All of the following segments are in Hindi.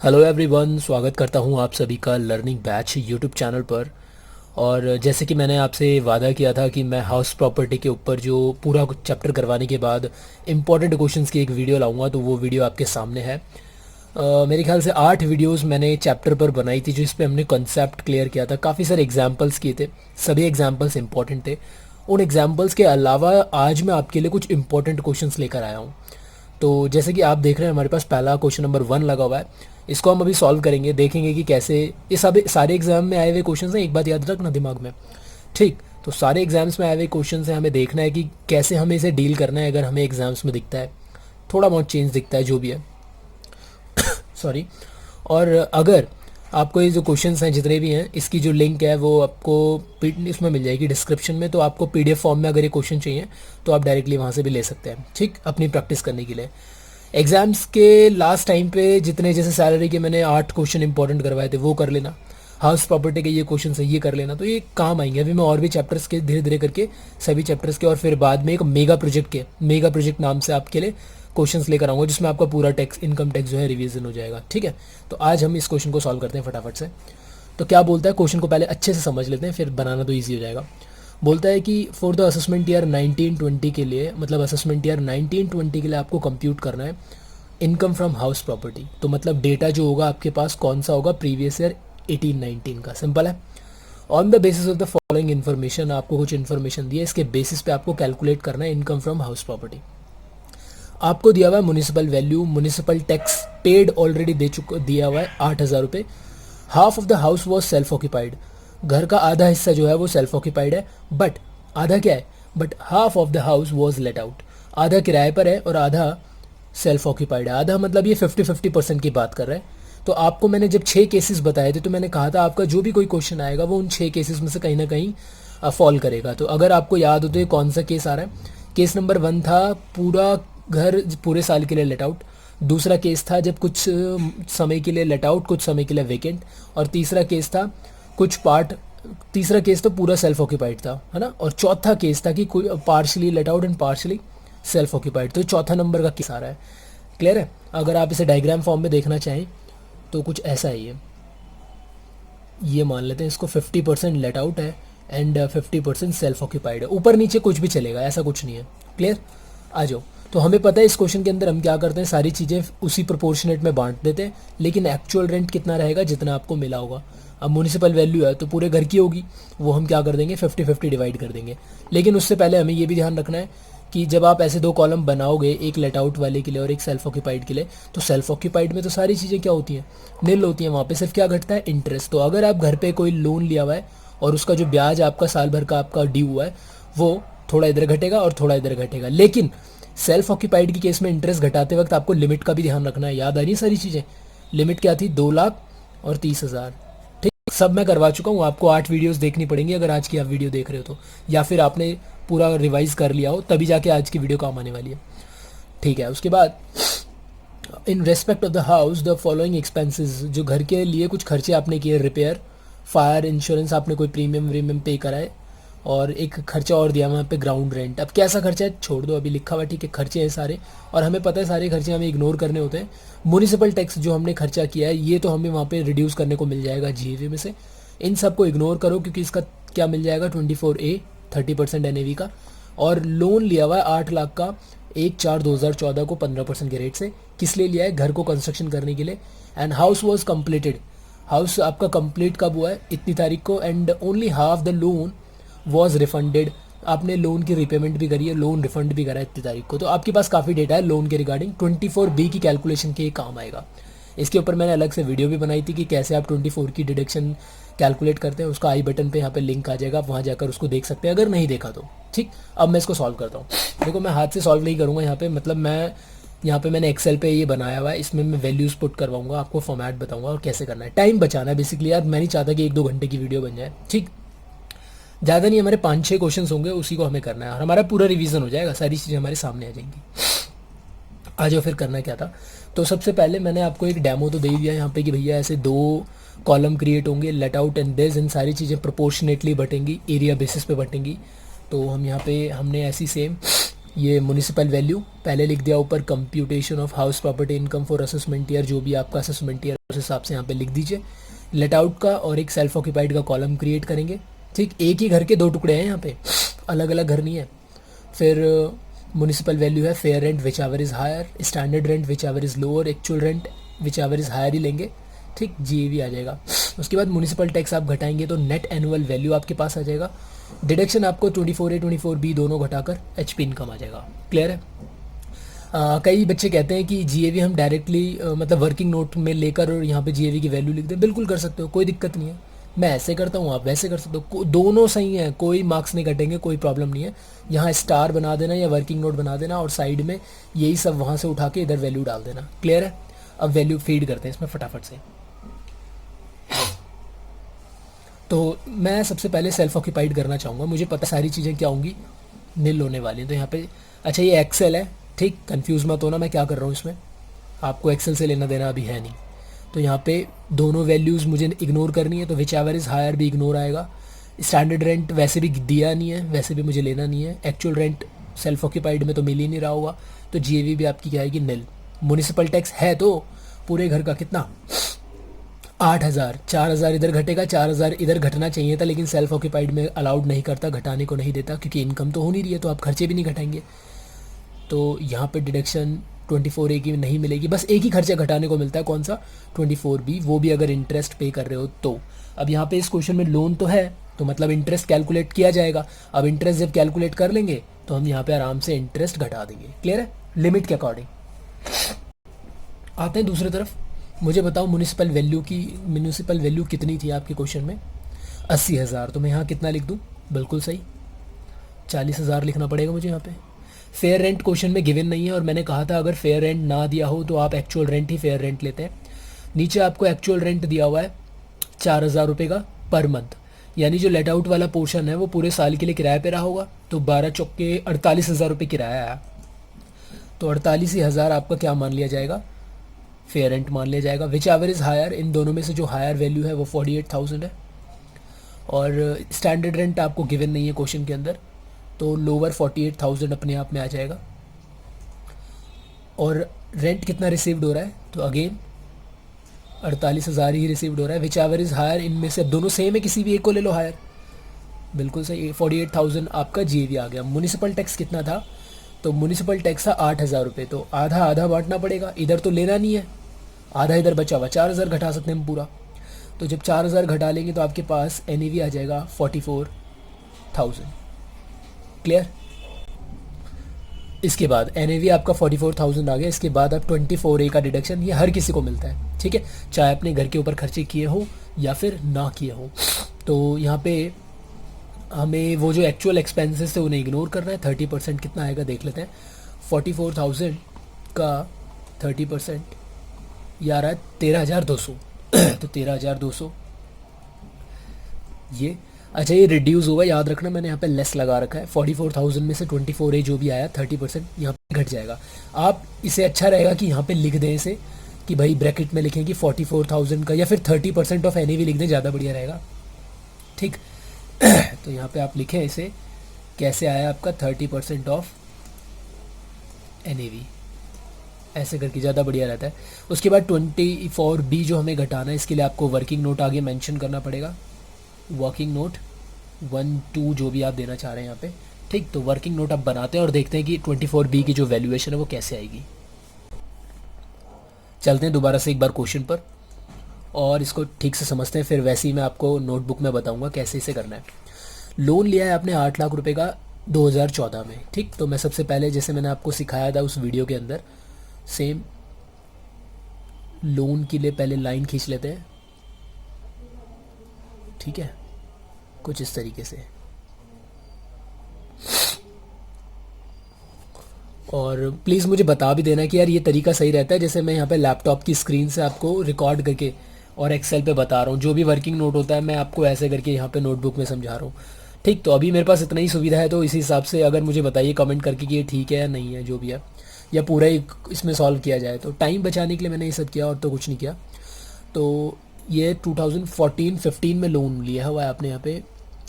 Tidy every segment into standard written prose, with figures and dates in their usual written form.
हेलो एवरीवन, स्वागत करता हूं आप सभी का लर्निंग बैच यूट्यूब चैनल पर। और जैसे कि मैंने आपसे वादा किया था कि मैं हाउस प्रॉपर्टी के ऊपर जो पूरा कुछ चैप्टर करवाने के बाद इम्पॉर्टेंट क्वेश्चंस की एक वीडियो लाऊंगा, तो वो वीडियो आपके सामने है। मेरे ख्याल से 8 वीडियोस मैंने चैप्टर पर बनाई थी, जिस पे हमने कॉन्सेप्ट क्लियर किया था, काफ़ी सारे एग्जांपल्स किए थे। सभी एग्जांपल्स इंपॉर्टेंट थे। उन एग्जांपल्स के अलावा आज मैं आपके लिए कुछ इंपॉर्टेंट क्वेश्चंस लेकर आया हूँ। तो जैसे कि आप देख रहे हैं, हमारे पास पहला क्वेश्चन नंबर 1 लगा हुआ है। इसको हम अभी सॉल्व करेंगे, देखेंगे कि कैसे ये सब सारे एग्जाम में आए हुए क्वेश्चन हैं। एक बात याद रखना दिमाग में, ठीक? तो सारे एग्जाम्स में आए हुए क्वेश्चन हैं, हमें देखना है कि कैसे हमें इसे डील करना है। अगर हमें एग्जाम्स में दिखता है, थोड़ा बहुत चेंज दिखता है, जो भी है, सॉरी। और अगर आपको ये जो क्वेश्चंस हैं जितने भी हैं, इसकी जो लिंक है वो आपको इसमें मिल जाएगी डिस्क्रिप्शन में। तो आपको पीडीएफ फॉर्म में अगर ये क्वेश्चन चाहिए तो आप डायरेक्टली वहाँ से भी ले सकते हैं, ठीक, अपनी प्रैक्टिस करने के लिए। एग्जाम्स के लास्ट टाइम पे जितने, जैसे सैलरी के मैंने 8 क्वेश्चन इंपॉर्टेंट करवाए थे, वो कर लेना। हाउस प्रॉपर्टी के ये क्वेश्चन है, ये कर लेना, तो ये काम आएंगे। अभी मैं और भी चैप्टर्स के धीरे धीरे करके सभी चैप्टर्स के, और फिर बाद में एक मेगा प्रोजेक्ट नाम से आपके लिए क्वेश्चंस लेकर आऊँगा, जिसमें आपका पूरा टैक्स, इनकम टैक्स जो है रिवीजन हो जाएगा, ठीक है। तो आज हम इस क्वेश्चन को सॉल्व करते हैं फटाफट से। तो क्या बोलता है क्वेश्चन को, पहले अच्छे से समझ लेते हैं, फिर बनाना तो ईजी हो जाएगा। बोलता है कि फॉर द असेसमेंट ईयर 1920 के लिए, मतलब असेसमेंट ईयर 1920 के लिए आपको कंप्यूट करना है इनकम फ्रॉम हाउस प्रॉपर्टी। तो मतलब डेटा जो होगा आपके पास कौन सा होगा, प्रीवियस ईयर 1819 का। सिंपल है। On the basis of the following information, आपको कुछ इन्फॉर्मेशन दी है, इसके बेसिस पे आपको कैलकुलेट करना है इनकम फ्रॉम हाउस प्रॉपर्टी। आपको दिया हुआ है municipal value, municipal tax paid already दिया हुआ है 8,000 रुपये। Half of the house was self occupied, घर का आधा हिस्सा जो है वो सेल्फ ऑक्यूपाइड है, बट आधा क्या है, but half of the house was let out, आधा किराए पर है और आधा सेल्फ ऑक्यूपाइड है। आधा मतलब ये 50-50% की बात कर रहा है। तो आपको मैंने जब 6 केसेस बताए थे, तो मैंने कहा था आपका जो भी कोई क्वेश्चन आएगा वो उन 6 केसेस में से कहीं ना कहीं फॉल करेगा। तो अगर आपको याद हो तो ये कौन सा केस आ रहा है, केस नंबर 1 था पूरा घर पूरे साल के लिए लेट आउट। दूसरा केस था जब कुछ समय के लिए लेट आउट, कुछ समय के लिए वेकेंट। और तीसरा केस था कुछ पार्ट, तीसरा केस तो पूरा सेल्फ ऑक्यूपाइड था, है ना। और चौथा केस था कि कोई partially let out and partially self occupied. तो चौथा नंबर का केस आ रहा है। क्लियर है। अगर आप इसे डायग्राम फॉर्म में देखना चाहें तो कुछ ऐसा ही है। ये मान लेते हैं इसको 50% लेट आउट है एंड 50% सेल्फ ऑक्यूपाइड है। ऊपर नीचे कुछ भी चलेगा, ऐसा कुछ नहीं है। क्लियर। आ जाओ। तो हमें पता है इस क्वेश्चन के अंदर हम क्या करते हैं, सारी चीज़ें उसी प्रोपोर्शनेट में बांट देते हैं, लेकिन एक्चुअल रेंट कितना रहेगा, जितना आपको मिला होगा। अब म्यूनिसिपल वैल्यू है तो पूरे घर की होगी, वो हम क्या कर देंगे, 50-50 डिवाइड कर देंगे। लेकिन उससे पहले हमें ये भी ध्यान रखना है कि जब आप ऐसे 2 कॉलम बनाओगे, एक लेट आउट वाले के लिए और एक सेल्फ ऑक्यूपाइड के लिए, तो सेल्फ ऑक्यूपाइड में तो सारी चीज़ें क्या होती हैं, निल होती हैं। वहाँ पे सिर्फ क्या घटता है, इंटरेस्ट। तो अगर आप घर पे कोई लोन लिया हुआ है और उसका जो ब्याज आपका साल भर का आपका ड्यू हुआ है, वो थोड़ा इधर घटेगा और थोड़ा इधर घटेगा। लेकिन सेल्फ ऑक्यूपाइड की केस में इंटरेस्ट घटाते वक्त आपको लिमिट का भी ध्यान रखना है। याद आ रही है सारी चीज़ें। लिमिट क्या थी, 2 लाख और 30,000। ठीक, सब मैं करवा चुका हूँ। आपको 8 वीडियोस देखनी पड़ेंगी अगर आज की आप वीडियो देख रहे हो तो, या फिर आपने पूरा रिवाइज कर लिया हो, तभी जाके आज की वीडियो काम आने वाली है। ठीक है। उसके बाद in respect of the house the following expenses, जो घर के लिए कुछ खर्चे आपने किए, रिपेयर, फायर इंश्योरेंस, आपने कोई प्रीमियम वीमियम पे कराए, और एक खर्चा और दिया वहाँ पे ग्राउंड रेंट। अब कैसा खर्चा है छोड़ दो, अभी लिखा हुआ, ठीक है, खर्चे हैं सारे, और हमें पता है सारे खर्चे हमें इग्नोर करने होते हैं। म्यूनिसिपल टैक्स जो हमने खर्चा किया है, ये तो हमें वहाँ पे रिड्यूस करने को मिल जाएगा जीएवी में से। इन सब को इग्नोर करो, क्योंकि इसका क्या मिल जाएगा, 24A 30% एनएवी का। और लोन लिया हुआ है 8 लाख का 1/4/2014 को 15% के रेट से। किस लिए लिया है, घर को कंस्ट्रक्शन करने के लिए। And house was completed, house आपका कंप्लीट कब हुआ है, इतनी तारीख को। And only half the loan was refunded, आपने लोन की रिपेमेंट भी करी है, लोन रिफंड भी करा है इतनी तारीख को। तो आपके पास काफ़ी डेटा है लोन के रिगार्डिंग। 24B की कैलकुलेशन के काम आएगा। इसके ऊपर मैंने अलग से वीडियो भी बनाई थी कि कैसे आप 24 की डिडक्शन कैलकुलेट करते हैं। उसका आई बटन पे यहाँ पे लिंक आ जाएगा, आप वहाँ जाकर उसको देख सकते हैं अगर नहीं देखा तो। ठीक। अब मैं इसको सॉल्व करता हूँ। देखो, मैं हाथ से सॉल्व नहीं करूँगा यहाँ पे, मतलब मैं यहाँ पे मैंने एक्सेल पे ये बनाया हुआ है, इसमें मैं वैल्यूज़ पुट करवाऊंगा, आपको फॉर्मेट बताऊंगा और कैसे करना है। टाइम बचाना है बेसिकली यार, मैं नहीं चाहता कि 1-2 घंटे की वीडियो बन जाए। ठीक। ज़्यादा नहीं, हमारे 5-6 क्वेश्चन होंगे, उसी को हमें करना है और हमारा पूरा रिवीजन हो जाएगा, सारी चीज़ें हमारे सामने आ जाएंगी। आ जाओ फिर करना क्या था। तो सबसे पहले मैंने आपको एक डेमो तो दे दिया यहाँ पे कि भैया ऐसे 2 कॉलम क्रिएट होंगे, लेट आउट एंड दिस, इन सारी चीज़ें प्रोपोर्शनेटली बटेंगी, एरिया बेसिस पे बटेंगी। तो हम यहाँ पे हमने ऐसी सेम ये म्यूनिसिपल वैल्यू पहले लिख दिया ऊपर, computation of house property income for assessment year, जो भी आपका असेसमेंट ईयर उस हिसाब से यहाँ पे लिख दीजिए। लेट आउट का और एक सेल्फ ऑक्यूपाइड का कॉलम क्रिएट करेंगे। ठीक, एक ही घर के दो टुकड़े हैं यहाँ पे, अलग अलग घर नहीं है। फिर म्यूनिसिपल वैल्यू है fair rent whichever is higher, standard rent whichever is lower, actual rent whichever is higher ही लेंगे। ठीक, जीएवी आ जाएगा। उसके बाद म्यूनिसिपल टैक्स आप घटाएंगे तो नेट एनुअल वैल्यू आपके पास आ जाएगा। डिडक्शन आपको 24A 24B दोनों घटाकर एचपी इनकम आ जाएगा। क्लियर है? कई बच्चे कहते हैं कि जीएवी हम डायरेक्टली मतलब वर्किंग नोट में लेकर और यहाँ पे जीएवी की वैल्यू लिख दें। बिल्कुल कर सकते हो, कोई दिक्कत नहीं है। मैं ऐसे करता हूँ, आप वैसे कर सकते हो, दोनों सही हैं, कोई मार्क्स नहीं कटेंगे, कोई प्रॉब्लम नहीं है। यहाँ स्टार बना देना या वर्किंग नोट बना देना और साइड में यही सब वहाँ से उठा के इधर वैल्यू डाल देना। क्लियर है? अब वैल्यू फीड करते हैं इसमें फटाफट से। तो मैं सबसे पहले सेल्फ ऑक्यूपाइड करना चाहूँगा। मुझे पता सारी चीज़ें क्या होंगी, नील होने वाली हैं। तो यहाँ पे अच्छा ये एक्सेल है, ठीक, कंफ्यूज मत होना मैं क्या कर रहा हूँ इसमें, आपको एक्सेल से लेना देना अभी है नहीं। तो यहाँ पे दोनों वैल्यूज़ मुझे इग्नोर करनी है, तो विच एवर इज़ हायर भी इग्नोर आएगा। स्टैंडर्ड रेंट वैसे भी दिया नहीं है, वैसे भी मुझे लेना नहीं है। एक्चुअल रेंट सेल्फ ऑक्यूपाइड में तो मिल ही नहीं रहा होगा, तो जीएवी भी आपकी क्या आएगी, नील। म्यूनिसिपल टैक्स है तो पूरे घर का कितना, 8,000। 4,000 इधर घटेगा, 4,000 इधर घटना चाहिए था, लेकिन सेल्फ ऑक्यूपाइड में अलाउड नहीं करता, घटाने को नहीं देता, क्योंकि इनकम तो हो नहीं रही है, तो आप खर्चे भी नहीं घटाएंगे। तो यहाँ पे डिडक्शन 24A की नहीं मिलेगी, बस एक ही खर्चा घटाने को मिलता है, कौन सा, 24B, वो भी अगर इंटरेस्ट पे कर रहे हो तो। अब यहाँ पे इस क्वेश्चन में लोन तो है, तो मतलब इंटरेस्ट कैलकुलेट किया जाएगा। अब इंटरेस्ट जब कैलकुलेट कर लेंगे तो हम यहाँ पे आराम से इंटरेस्ट घटा देंगे। क्लियर है? लिमिट के अकॉर्डिंग। आते हैं दूसरी तरफ। मुझे बताओ म्यूनिसिपल वैल्यू कितनी थी आपके क्वेश्चन में, 80,000। तो मैं यहाँ कितना लिख दूँ, बिल्कुल सही, 40,000 लिखना पड़ेगा मुझे यहाँ पे। फेयर रेंट क्वेश्चन में गिवन नहीं है, और मैंने कहा था अगर फेयर रेंट ना दिया हो तो आप एक्चुअल रेंट ही फेयर रेंट लेते हैं। नीचे आपको एक्चुअल रेंट दिया हुआ है 4,000 रुपये का पर मंथ, यानी जो लेट आउट वाला पोर्शन है वो पूरे साल के लिए किराए पे रहा होगा, तो 12 चौके 48,000 रुपये किराया आया। तो 48,000 आपका क्या मान लिया जाएगा, फेयर रेंट मान लिया जाएगा। विच एवर इज़ हायर, इन दोनों में से जो हायर वैल्यू है वो 48,000 है। और स्टैंडर्ड रेंट आपको गिवन नहीं है क्वेश्चन के अंदर, तो लोअर 48,000 अपने आप में आ जाएगा। और रेंट कितना रिसीव्ड हो रहा है, तो अगेन 48,000 ही रिसीव्ड हो रहा है। विच एवर इज़ हायर, इनमें से अब दोनों सेम है, किसी भी एक को ले लो हायर, बिल्कुल सही। 48,000 आपका जीएवी आ गया। म्यूनिसिपल टैक्स कितना था, तो म्यूनिसिपल टैक्स था 8,000 रुपये, तो आधा आधा बांटना पड़ेगा, इधर तो लेना नहीं है, आधा इधर बचा हुआ, 4,000 घटा सकते हैं हम पूरा। तो जब 4,000 घटा लेंगे तो आपके पास एनईवी आ जाएगा 44,000। क्लियर? इसके बाद एनईवी आपका 44,000 आ गया। इसके बाद आप 24A का डिडक्शन, ये हर किसी को मिलता है, ठीक है, चाहे अपने घर के ऊपर खर्चे किए हो या फिर ना किए हो। तो यहाँ पे हमें वो जो एक्चुअल एक्सपेंसेस थे उन्हें इग्नोर करना है। 30% कितना आएगा देख लेते हैं। 44,000 का 30% ये आ रहा है 13,200 तो 13,200 ये, अच्छा ये रिड्यूस होगा, याद रखना मैंने यहाँ पे लेस लगा रखा है। 44,000 में से 24A जो भी आया 30% यहाँ पे घट जाएगा। आप इसे अच्छा रहेगा कि यहाँ पे लिख दें इसे, कि भाई ब्रैकेट में लिखें कि 44,000 का, या फिर 30% ऑफ एनईवी लिख दें, ज़्यादा बढ़िया रहेगा। ठीक तो यहाँ पे आप लिखें इसे, कैसे आया आपका 30% ऑफ एनईवी, ऐसे करके ज़्यादा बढ़िया रहता है। उसके बाद 24B जो हमें घटाना है, इसके लिए आपको वर्किंग नोट आगे मेंशन करना पड़ेगा। वर्किंग नोट 1 2 जो भी आप देना चाह रहे हैं यहाँ पे, ठीक। तो वर्किंग नोट आप बनाते हैं और देखते हैं कि 24B की जो वैल्यूएशन है वो कैसे आएगी। चलते हैं दोबारा से एक बार क्वेश्चन पर और इसको ठीक से समझते हैं, फिर वैसे ही मैं आपको नोटबुक में बताऊंगा कैसे इसे करना है। लोन लिया है आपने 8 लाख रुपए का 2014 में, ठीक। तो मैं सबसे पहले जैसे मैंने आपको सिखाया था उस वीडियो के अंदर, सेम लोन के लिए पहले लाइन खींच लेते हैं, ठीक है, कुछ इस तरीके से। और प्लीज़ मुझे बता भी देना कि यार ये तरीका सही रहता है, जैसे मैं यहाँ पे लैपटॉप की स्क्रीन से आपको रिकॉर्ड करके और एक्सेल पे बता रहा हूँ, जो भी वर्किंग नोट होता है मैं आपको ऐसे करके यहाँ पे नोटबुक में समझा रहा हूँ, ठीक। तो अभी मेरे पास इतना ही सुविधा है, तो इसी हिसाब से अगर मुझे बताइए कमेंट करके कि ये ठीक है या नहीं है, जो भी है, या पूरा ही इसमें सॉल्व किया जाए। तो टाइम बचाने के लिए मैंने ये सब किया और तो कुछ नहीं किया। तो ये 2014-15 में लोन लिया हुआ है आपने। यहाँ पे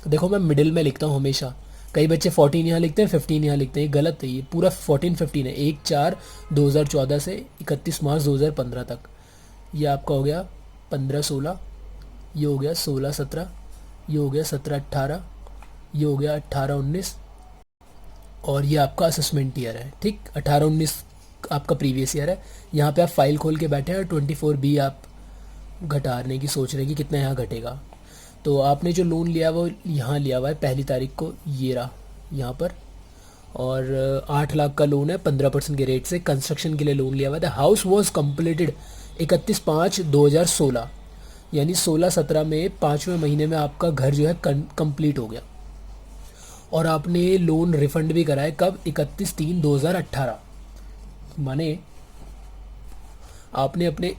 देखो मैं मिडिल में लिखता हूँ हमेशा, कई बच्चे 14 यहाँ लिखते हैं, 15 यहाँ लिखते हैं, ये गलत है, ये पूरा 14-15 है। 1/4/2014 से 31 मार्च 2015 तक। ये आपका हो गया 15-16, ये हो गया 16-17, ये हो गया 17-18, ये हो गया 18-19, और ये आपका असेसमेंट ईयर है। ठीक, 18-19 आपका प्रीवियस ईयर है। यहाँ पे आप फाइल खोल के बैठे हैं, 24B आप घटाने की सोच रहे हैं कि कितना यहाँ घटेगा। तो आपने जो लोन लिया वो यहाँ लिया हुआ है 1 तारीख को, ये रहा यहाँ पर, और 8 लाख का लोन है 15% के रेट से। कंस्ट्रक्शन के लिए लोन लिया हुआ था। हाउस वॉज कम्प्लीटेड 31/5/2016, यानी 16-17 में 5वें महीने में आपका घर जो है कंप्लीट हो गया। और आपने लोन रिफंड भी कराया कब? 31/3/2018, माने आपने अपने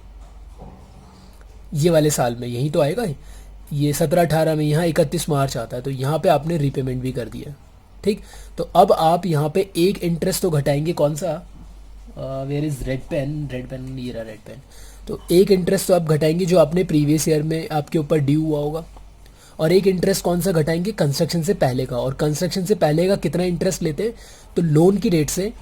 ये वाले साल में, यही तो आएगा, ये 17-18 में, यहाँ 31 मार्च आता है, तो यहाँ पे आपने रीपेमेंट भी कर दिया। ठीक, तो अब आप यहाँ पे एक इंटरेस्ट तो घटाएंगे, कौन सा, where is red pen, red pen, ये रहा रेड पेन। तो एक इंटरेस्ट तो आप घटाएंगे जो आपने प्रीवियस ईयर में आपके ऊपर ड्यू हुआ होगा, और एक इंटरेस्ट कौन सा घटाएंगे? कंस्ट्रक्शन से पहले का। और कंस्ट्रक्शन से पहले का कितना इंटरेस्ट लेते हैं? तो लोन की डेट से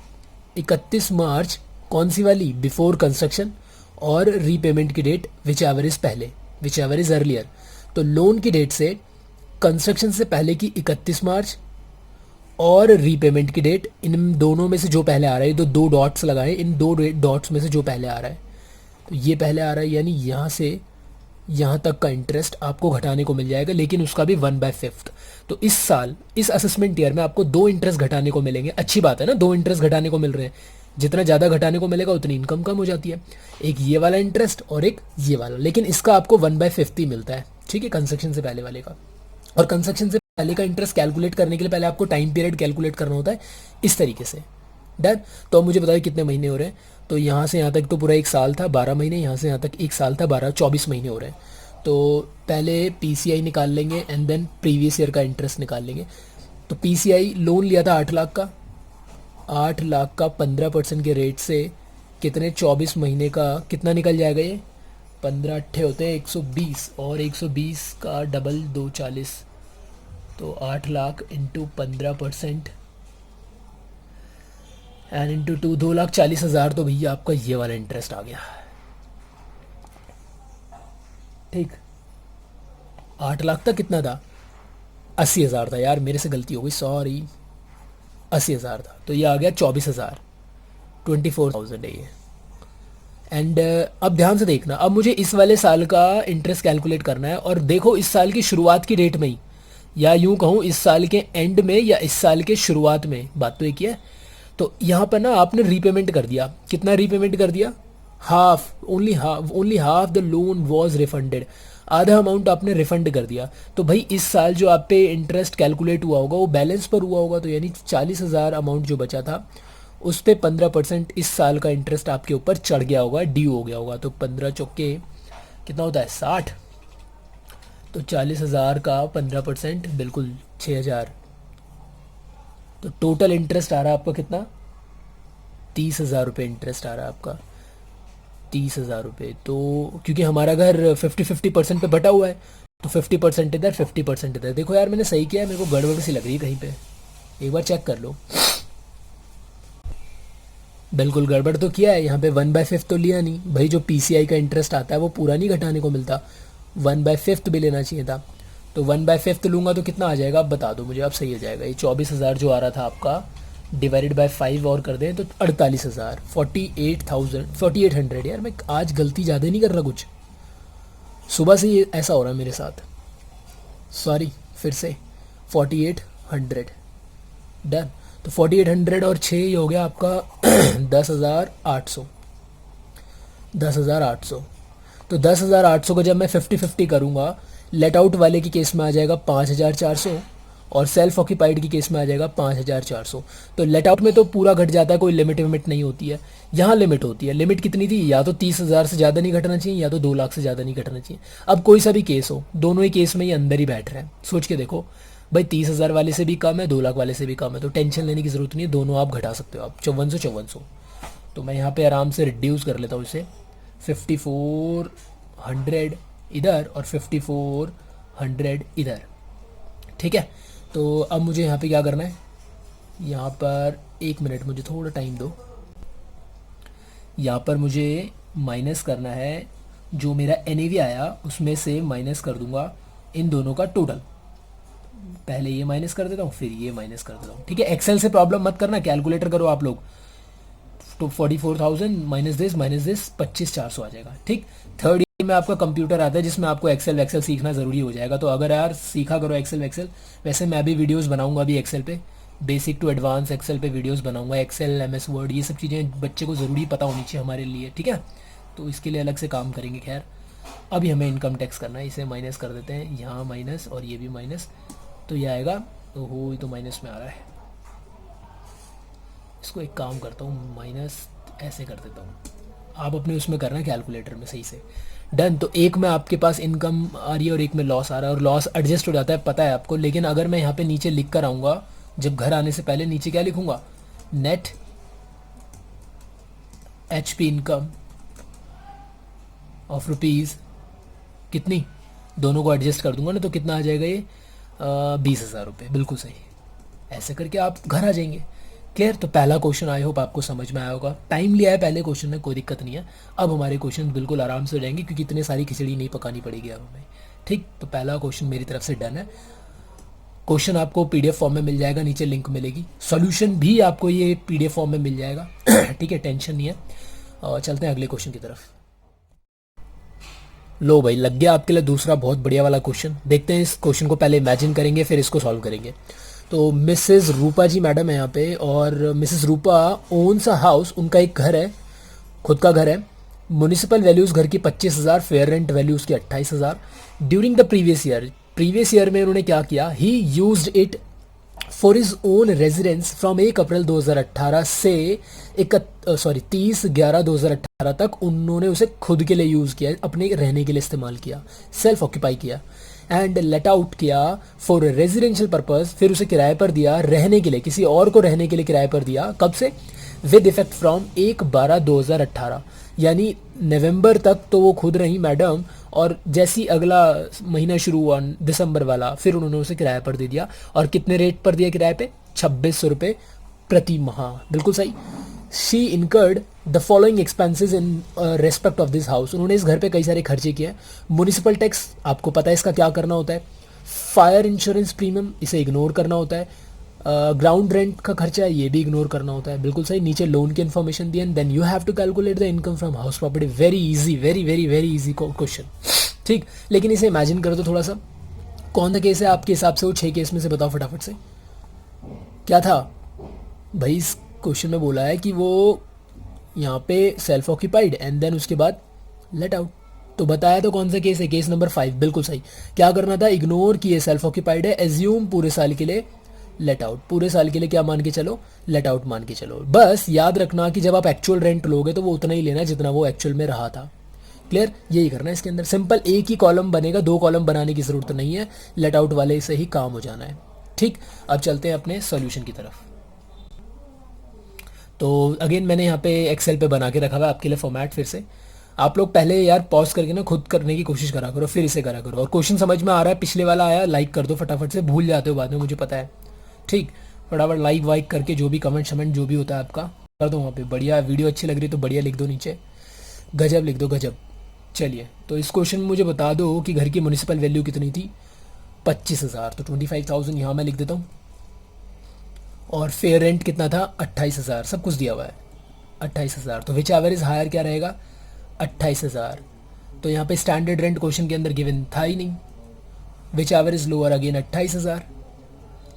31 मार्च, कौन सी वाली? बिफोर कंस्ट्रक्शन, और रीपेमेंट की डेट विच एवर इज़ पहले, विच एवर इज़ अर्लियर। तो लोन की डेट से कंस्ट्रक्शन से पहले की 31 मार्च, और रीपेमेंट की डेट, इन दोनों में से जो पहले आ रहा है, तो दो डॉट्स लगाए, इन दो डॉट्स में से जो पहले आ रहा है, तो ये पहले आ रहा है, यानी यहाँ से यहाँ तक का इंटरेस्ट आपको घटाने को मिल जाएगा, लेकिन उसका भी 1/5। तो इस साल, इस असेसमेंट ईयर में आपको 2 इंटरेस्ट घटाने को मिलेंगे। अच्छी बात है ना, 2 इंटरेस्ट घटाने को मिल रहे हैं। जितना ज़्यादा घटाने को मिलेगा उतनी इनकम कम हो जाती है। एक ये वाला इंटरेस्ट और एक ये वाला, लेकिन इसका आपको 1/5 ही मिलता है। ठीक है, कंस्ट्रक्शन से पहले वाले का। और कंस्ट्रक्शन से पहले का इंटरेस्ट कैलकुलेट करने के लिए पहले आपको टाइम पीरियड कैलकुलेट करना होता है इस तरीके से। डन। तो अब मुझे बताइए कितने महीने हो रहे हैं। तो यहाँ से यहाँ तक तो पूरा 1 साल था, 12 महीने, यहाँ से यहाँ तक 1 साल था, 24 महीने हो रहे हैं। तो पहले PCI निकाल लेंगे एंड देन प्रीवियस ईयर का इंटरेस्ट निकाल लेंगे। तो PCI लोन लिया था 8 लाख का, 8 लाख का 15% के रेट से कितने, 24 महीने का कितना निकल जाएगा? ये 15 अट्ठे होते हैं 120, और 120 का डबल 240, तो 8 लाख इंटू 15% एंड इंटू 2, 2,40,000। तो भैया आपका ये वाला इंटरेस्ट आ गया। ठीक, 8 लाख तक कितना था? 80,000 था, यार मेरे से गलती हो गई, सॉरी, 80,000 था, तो ये आ गया 24,000, 24,000 है ये। एंड अब ध्यान से देखना, अब मुझे इस वाले साल का इंटरेस्ट कैलकुलेट करना है, और देखो इस साल की शुरुआत की डेट में ही, या यूं कहूँ इस साल के एंड में या इस साल के शुरुआत में, बात तो एक ही है। तो यहाँ पर ना आपने रीपेमेंट कर दिया, कितना रीपेमेंट कर दिया? Half, only half the loan was refunded, आधा अमाउंट आपने रिफंड कर दिया। तो भाई इस साल जो आप पे इंटरेस्ट कैलकुलेट हुआ होगा वो बैलेंस पर हुआ होगा, तो यानी 40,000 अमाउंट जो बचा था उस पे 15% इस साल का इंटरेस्ट आपके ऊपर चढ़ गया होगा, ड्यू हो गया होगा। तो 15 चौके कितना होता है? 60। तो 40,000 का 15% बिल्कुल 6,000। तो टोटल इंटरेस्ट आ रहा है आपका कितना? 30,000 रुपये इंटरेस्ट आ रहा है आपका, 30,000 रुपये। तो क्योंकि हमारा घर 50-50% पे बटा हुआ है, तो 50% इधर, 50% इधर। देखो यार मैंने सही किया है, मेरे को गड़बड़ सी लग रही है कहीं पे, एक बार चेक कर लो। बिल्कुल गड़बड़ तो किया है, यहाँ पे 1/5 तो लिया नहीं भाई। जो PCI का इंटरेस्ट आता है वो पूरा नहीं घटाने को मिलता, 1/5 भी लेना चाहिए था। तो 1/5 लूँगा तो कितना आ जाएगा, आप बता दो मुझे, अब सही हो जाएगा। ये 24,000 जो आ रहा था आपका, डिवाइडेड बाय 5 और कर दें तो 48,000, 48,800। यार मैं आज गलती ज़्यादा नहीं कर रहा कुछ, सुबह से ये ऐसा हो रहा है मेरे साथ, सॉरी। फिर से 4800, डन। तो 4800 और 6 ये हो गया आपका 10,800, 10,800। तो 10,800 को जब मैं 50-50 करूँगा, लेट आउट वाले की केस में आ जाएगा 5,400, और सेल्फ ऑक्यूपाइड की केस में आ जाएगा 5,400। तो लेट आउट में तो पूरा घट जाता है, कोई लिमिट विमिट नहीं होती है। यहाँ लिमिट होती है। लिमिट कितनी थी? या तो 30,000 से ज़्यादा नहीं घटना चाहिए, या तो 2 लाख से ज़्यादा नहीं घटना चाहिए। अब कोई सा भी केस हो, दोनों ही केस में ये अंदर ही बैठ रहे हैं। सोच के देखो भाई, 30,000 वाले से भी कम है, 2 लाख वाले से भी कम है, तो टेंशन लेने की ज़रूरत नहीं है, दोनों आप घटा सकते हो। आप 5400। तो मैं यहाँ पे आराम से रिड्यूस कर लेता हूँ इसे, 5400 इधर और 5400 इधर। ठीक है, तो अब मुझे यहाँ पे क्या करना है, यहाँ पर 1 मिनट मुझे थोड़ा टाइम दो। यहाँ पर मुझे माइनस करना है, जो मेरा NAV आया उसमें से माइनस कर दूंगा इन दोनों का टोटल। पहले ये माइनस कर देता हूँ, फिर ये माइनस कर देता हूँ। ठीक है, एक्सेल से प्रॉब्लम मत करना, कैलकुलेटर करो आप लोग। तो 44,000 माइनस दिस 25,400 आ जाएगा। ठीक, थर्ड ईयर में आपका कंप्यूटर आता है जिसमें आपको एक्सेल सीखना ज़रूरी हो जाएगा। तो अगर यार सीखा करो एक्सेल। वैसे मैं भी वीडियोस बनाऊंगा अभी एक्सेल पे, बेसिक टू एडवांस एक्सेल पे वीडियोस बनाऊंगा। एक्सेल, MS वर्ड, ये सब चीज़ें बच्चे को ज़रूरी पता होनी चाहिए हमारे लिए। ठीक है, तो इसके लिए अलग से काम करेंगे। खैर, अभी हमें इनकम टैक्स करना है, इसे माइनस कर देते हैं, यहाँ माइनस और ये भी माइनस, तो ये आएगा। तो हो, ये तो माइनस में आ रहा है। इसको एक काम करता हूँ, माइनस ऐसे कर देता हूँ। आप अपने उसमें करना कैलकुलेटर में सही से। डन। तो एक में आपके पास इनकम आ रही है और एक में लॉस आ रहा है, और लॉस एडजस्ट हो जाता है, पता है आपको। लेकिन अगर मैं यहाँ पे नीचे लिख कर आऊँगा, जब घर आने से पहले नीचे क्या लिखूँगा, net HP income of rupees कितनी, दोनों को एडजस्ट कर दूंगा ना, तो कितना आ जाएगा ये, 20,000 रुपये। बिल्कुल सही। ऐसे करके आप घर आ जाएंगे। क्लियर। तो पहला क्वेश्चन आई होप आपको समझ में आया होगा। टाइम लिया है पहले क्वेश्चन में, कोई दिक्कत नहीं है। अब हमारे क्वेश्चन बिल्कुल आराम से हो जाएंगे, क्योंकि इतनी सारी खिचड़ी नहीं पकानी पड़ेगी अब हमें। ठीक, तो पहला क्वेश्चन मेरी तरफ से डन है। क्वेश्चन आपको PDF फॉर्म में मिल जाएगा, नीचे लिंक मिलेगी। सॉल्यूशन भी आपको ये PDF फॉर्म में मिल जाएगा। ठीक है, टेंशन नहीं है। और चलते हैं अगले क्वेश्चन की तरफ। लो भाई, लग गया आपके लिए दूसरा बहुत बढ़िया वाला क्वेश्चन। देखते हैं, इस क्वेश्चन को पहले इमेजिन करेंगे, फिर इसको सॉल्व करेंगे। तो मिसेस रूपा जी मैडम है यहाँ पे, और Mrs Rupa owns a house, उनका एक घर है, खुद का घर है। म्यूनिसिपल वैल्यूज़ घर की 25,000, फेयर रेंट वैल्यूज़ की 28,000। ड्यूरिंग द प्रीवियस ईयर में उन्होंने क्या किया, ही used it for his own residence from 1 अप्रैल 2018 से 30/11/2018 तक उन्होंने उसे खुद के लिए यूज़ किया, अपने रहने के लिए इस्तेमाल किया, सेल्फ ऑक्यूपाई किया। एंड लेट आउट किया फॉर रेजिडेंशियल पर्पज, फिर उसे किराए पर दिया रहने के लिए, किसी और को रहने के लिए किराए पर दिया। कब से, विद इफेक्ट फ्रॉम 1/12/2018, यानी नवंबर तक तो वो खुद रही मैडम, और जैसी अगला महीना शुरू हुआ दिसंबर वाला, फिर उन्होंने उसे किराए पर दे दिया। और कितने रेट पर दिया किराए पे, 2600 रुपये प्रति माह। बिल्कुल सही। She incurred the following expenses in respect of this house, उन्होंने इस घर पे कई सारे खर्चे किए। म्यूनिसिपल टैक्स, आपको पता है इसका क्या करना होता है। फायर इंश्योरेंस प्रीमियम, इसे इग्नोर करना होता है। ग्राउंड रेंट का खर्चा है, ये भी इग्नोर करना होता है। बिल्कुल सही। नीचे लोन की इन्फॉर्मेशन दी, and then you have to calculate the income from house property. Very easy, very very very easy question. ठीक, लेकिन इसे इमेजिन करो तो थोड़ा सा। कौन सा केस है आपके हिसाब से, वो 6 केस में से बताओ फटाफट से। क्या था भाई, इस क्वेश्चन में बोला है कि वो यहाँ पे सेल्फ ऑक्यूपाइड एंड देन उसके बाद लेट आउट। तो बताया तो कौन सा केस है, केस नंबर 5। बिल्कुल सही। क्या करना था, इग्नोर किए सेल्फ ऑक्यूपाइड है, एज्यूम पूरे साल के लिए लेट आउट। पूरे साल के लिए क्या मान के चलो, लेट आउट मान के चलो। बस याद रखना कि जब आप एक्चुअल रेंट लोगे तो वो उतना ही लेना जितना वो एक्चुअल में रहा था। क्लियर, यही करना है इसके अंदर। सिंपल, एक ही कॉलम बनेगा, 2 कॉलम बनाने की जरूरत नहीं है, लेट आउट वाले से ही काम हो जाना है। ठीक, अब चलते हैं अपने सॉल्यूशन की तरफ। तो अगेन मैंने यहाँ पे एक्सेल पे बना के रखा हुआ है आपके लिए फॉर्मेट। फिर से आप लोग पहले यार पॉज करके ना खुद करने की कोशिश करा करो, फिर इसे करा करो। और क्वेश्चन समझ में आ रहा है, पिछले वाला आया, लाइक कर दो फटाफट से, भूल जाते हो बाद में, मुझे पता है। ठीक, फटाफट लाइक वाइक करके जो भी कमेंट शमेंट जो भी होता है आपका कर दो वहाँ पे। बढ़िया, वीडियो अच्छी लग रही तो बढ़िया लिख दो नीचे, गजब लिख दो, गजब। चलिए, तो इस क्वेश्चन में मुझे बता दो कि घर की म्यूनिसिपल वैल्यू कितनी थी, 25,000। तो 25,000 यहाँ मैं लिख देता हूँ। और फेयर रेंट कितना था, 28,000। सब कुछ दिया हुआ है, 28,000। तो विच एवर इज हायर क्या रहेगा, 28,000। तो यहाँ पे स्टैंडर्ड रेंट क्वेश्चन के अंदर गिवन था ही नहीं। Which ever is lower, again 28,000।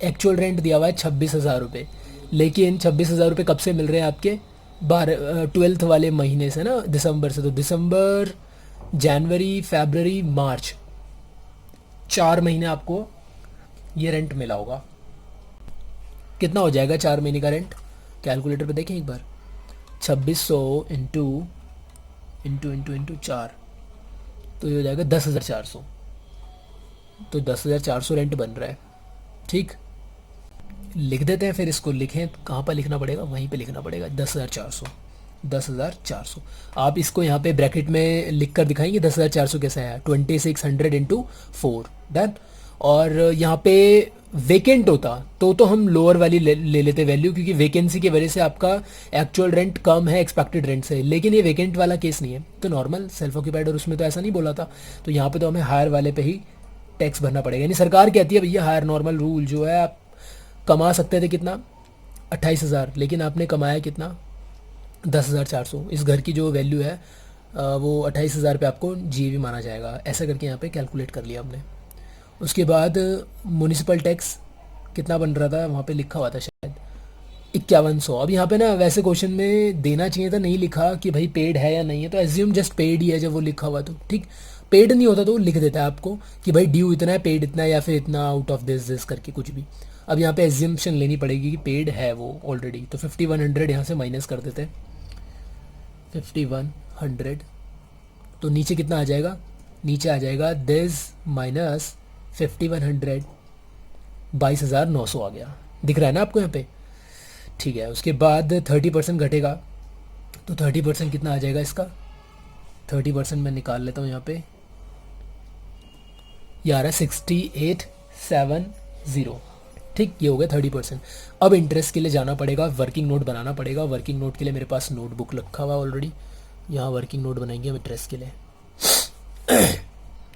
Actual rent दिया हुआ है 26,000 रुपये, लेकिन 26,000 रुपये कब से मिल रहे हैं आपके, 12th वाले महीने से ना, दिसंबर से। तो दिसंबर, जनवरी, फरवरी, मार्च, 4 महीने आपको ये रेंट मिला होगा। कितना हो जाएगा 4 महीने का रेंट, कैलकुलेटर पे देखें एक बार। 2600 इंटू 4, तो ये हो जाएगा 10,400। तो 10,400 रेंट बन रहा है। ठीक, लिख देते हैं, फिर इसको लिखें, कहाँ पर लिखना पड़ेगा, वहीं पे लिखना पड़ेगा, 10,400। 10,400 आप इसको यहाँ पे ब्रैकेट में लिख कर दिखाएंगे 10,400 कैसे आया, 2600 इंटू 4। डन। और यहाँ पे वेकेंट होता तो हम लोअर वाली ले लेते वैल्यू, क्योंकि वैकेंसी की वजह से आपका एक्चुअल रेंट कम है एक्सपेक्टेड रेंट से, लेकिन ये वेकेंट वाला केस नहीं है, तो नॉर्मल सेल्फ ऑक्यूपाइड, और उसमें तो ऐसा नहीं बोला था, तो यहाँ पे तो हमें हायर वाले पे ही टैक्स भरना पड़ेगा। यानी सरकार कहती है भैया हायर नॉर्मल रूल जो है, आप कमा सकते थे कितना 28,000, लेकिन आपने कमाया कितना 10,400। इस घर की जो वैल्यू है वो 28,000 पे आपको जीएवी माना जाएगा, ऐसा करके यहाँ पे कैलकुलेट कर लिया हमने। उसके बाद म्यूनिसिपल टैक्स कितना बन रहा था, वहाँ पे लिखा हुआ था शायद 5100। अब यहाँ पे ना वैसे क्वेश्चन में देना चाहिए था, नहीं लिखा कि भाई पेड है या नहीं है, तो एज्यूम जस्ट पेड ही है जब वो लिखा हुआ तो ठीक। पेड नहीं होता तो वो लिख देता है आपको कि भाई ड्यू इतना है, पेड इतना है, या फिर इतना आउट ऑफ दिस करके कुछ भी। अब यहाँ पे एज्यूम्पशन लेनी पड़ेगी कि पेड है वो ऑलरेडी, तो 5100 यहाँ से माइनस कर देते हैं, 5100, तो नीचे कितना आ जाएगा, नीचे आ जाएगा दिस माइनस 5100, 22,900 आ गया, दिख रहा है ना आपको यहाँ पे, ठीक है। उसके बाद 30% घटेगा, तो 30% कितना आ जाएगा इसका, 30% मैं निकाल लेता हूँ यहाँ पे, ये आ रहा है 6870, ठीक, ये हो गया 30%। अब इंटरेस्ट के लिए जाना पड़ेगा, वर्किंग नोट बनाना पड़ेगा। वर्किंग नोट के लिए मेरे पास नोटबुक रखा हुआ ऑलरेडी, यहाँ वर्किंग नोट बनाएंगे हम इंटरेस्ट के लिए।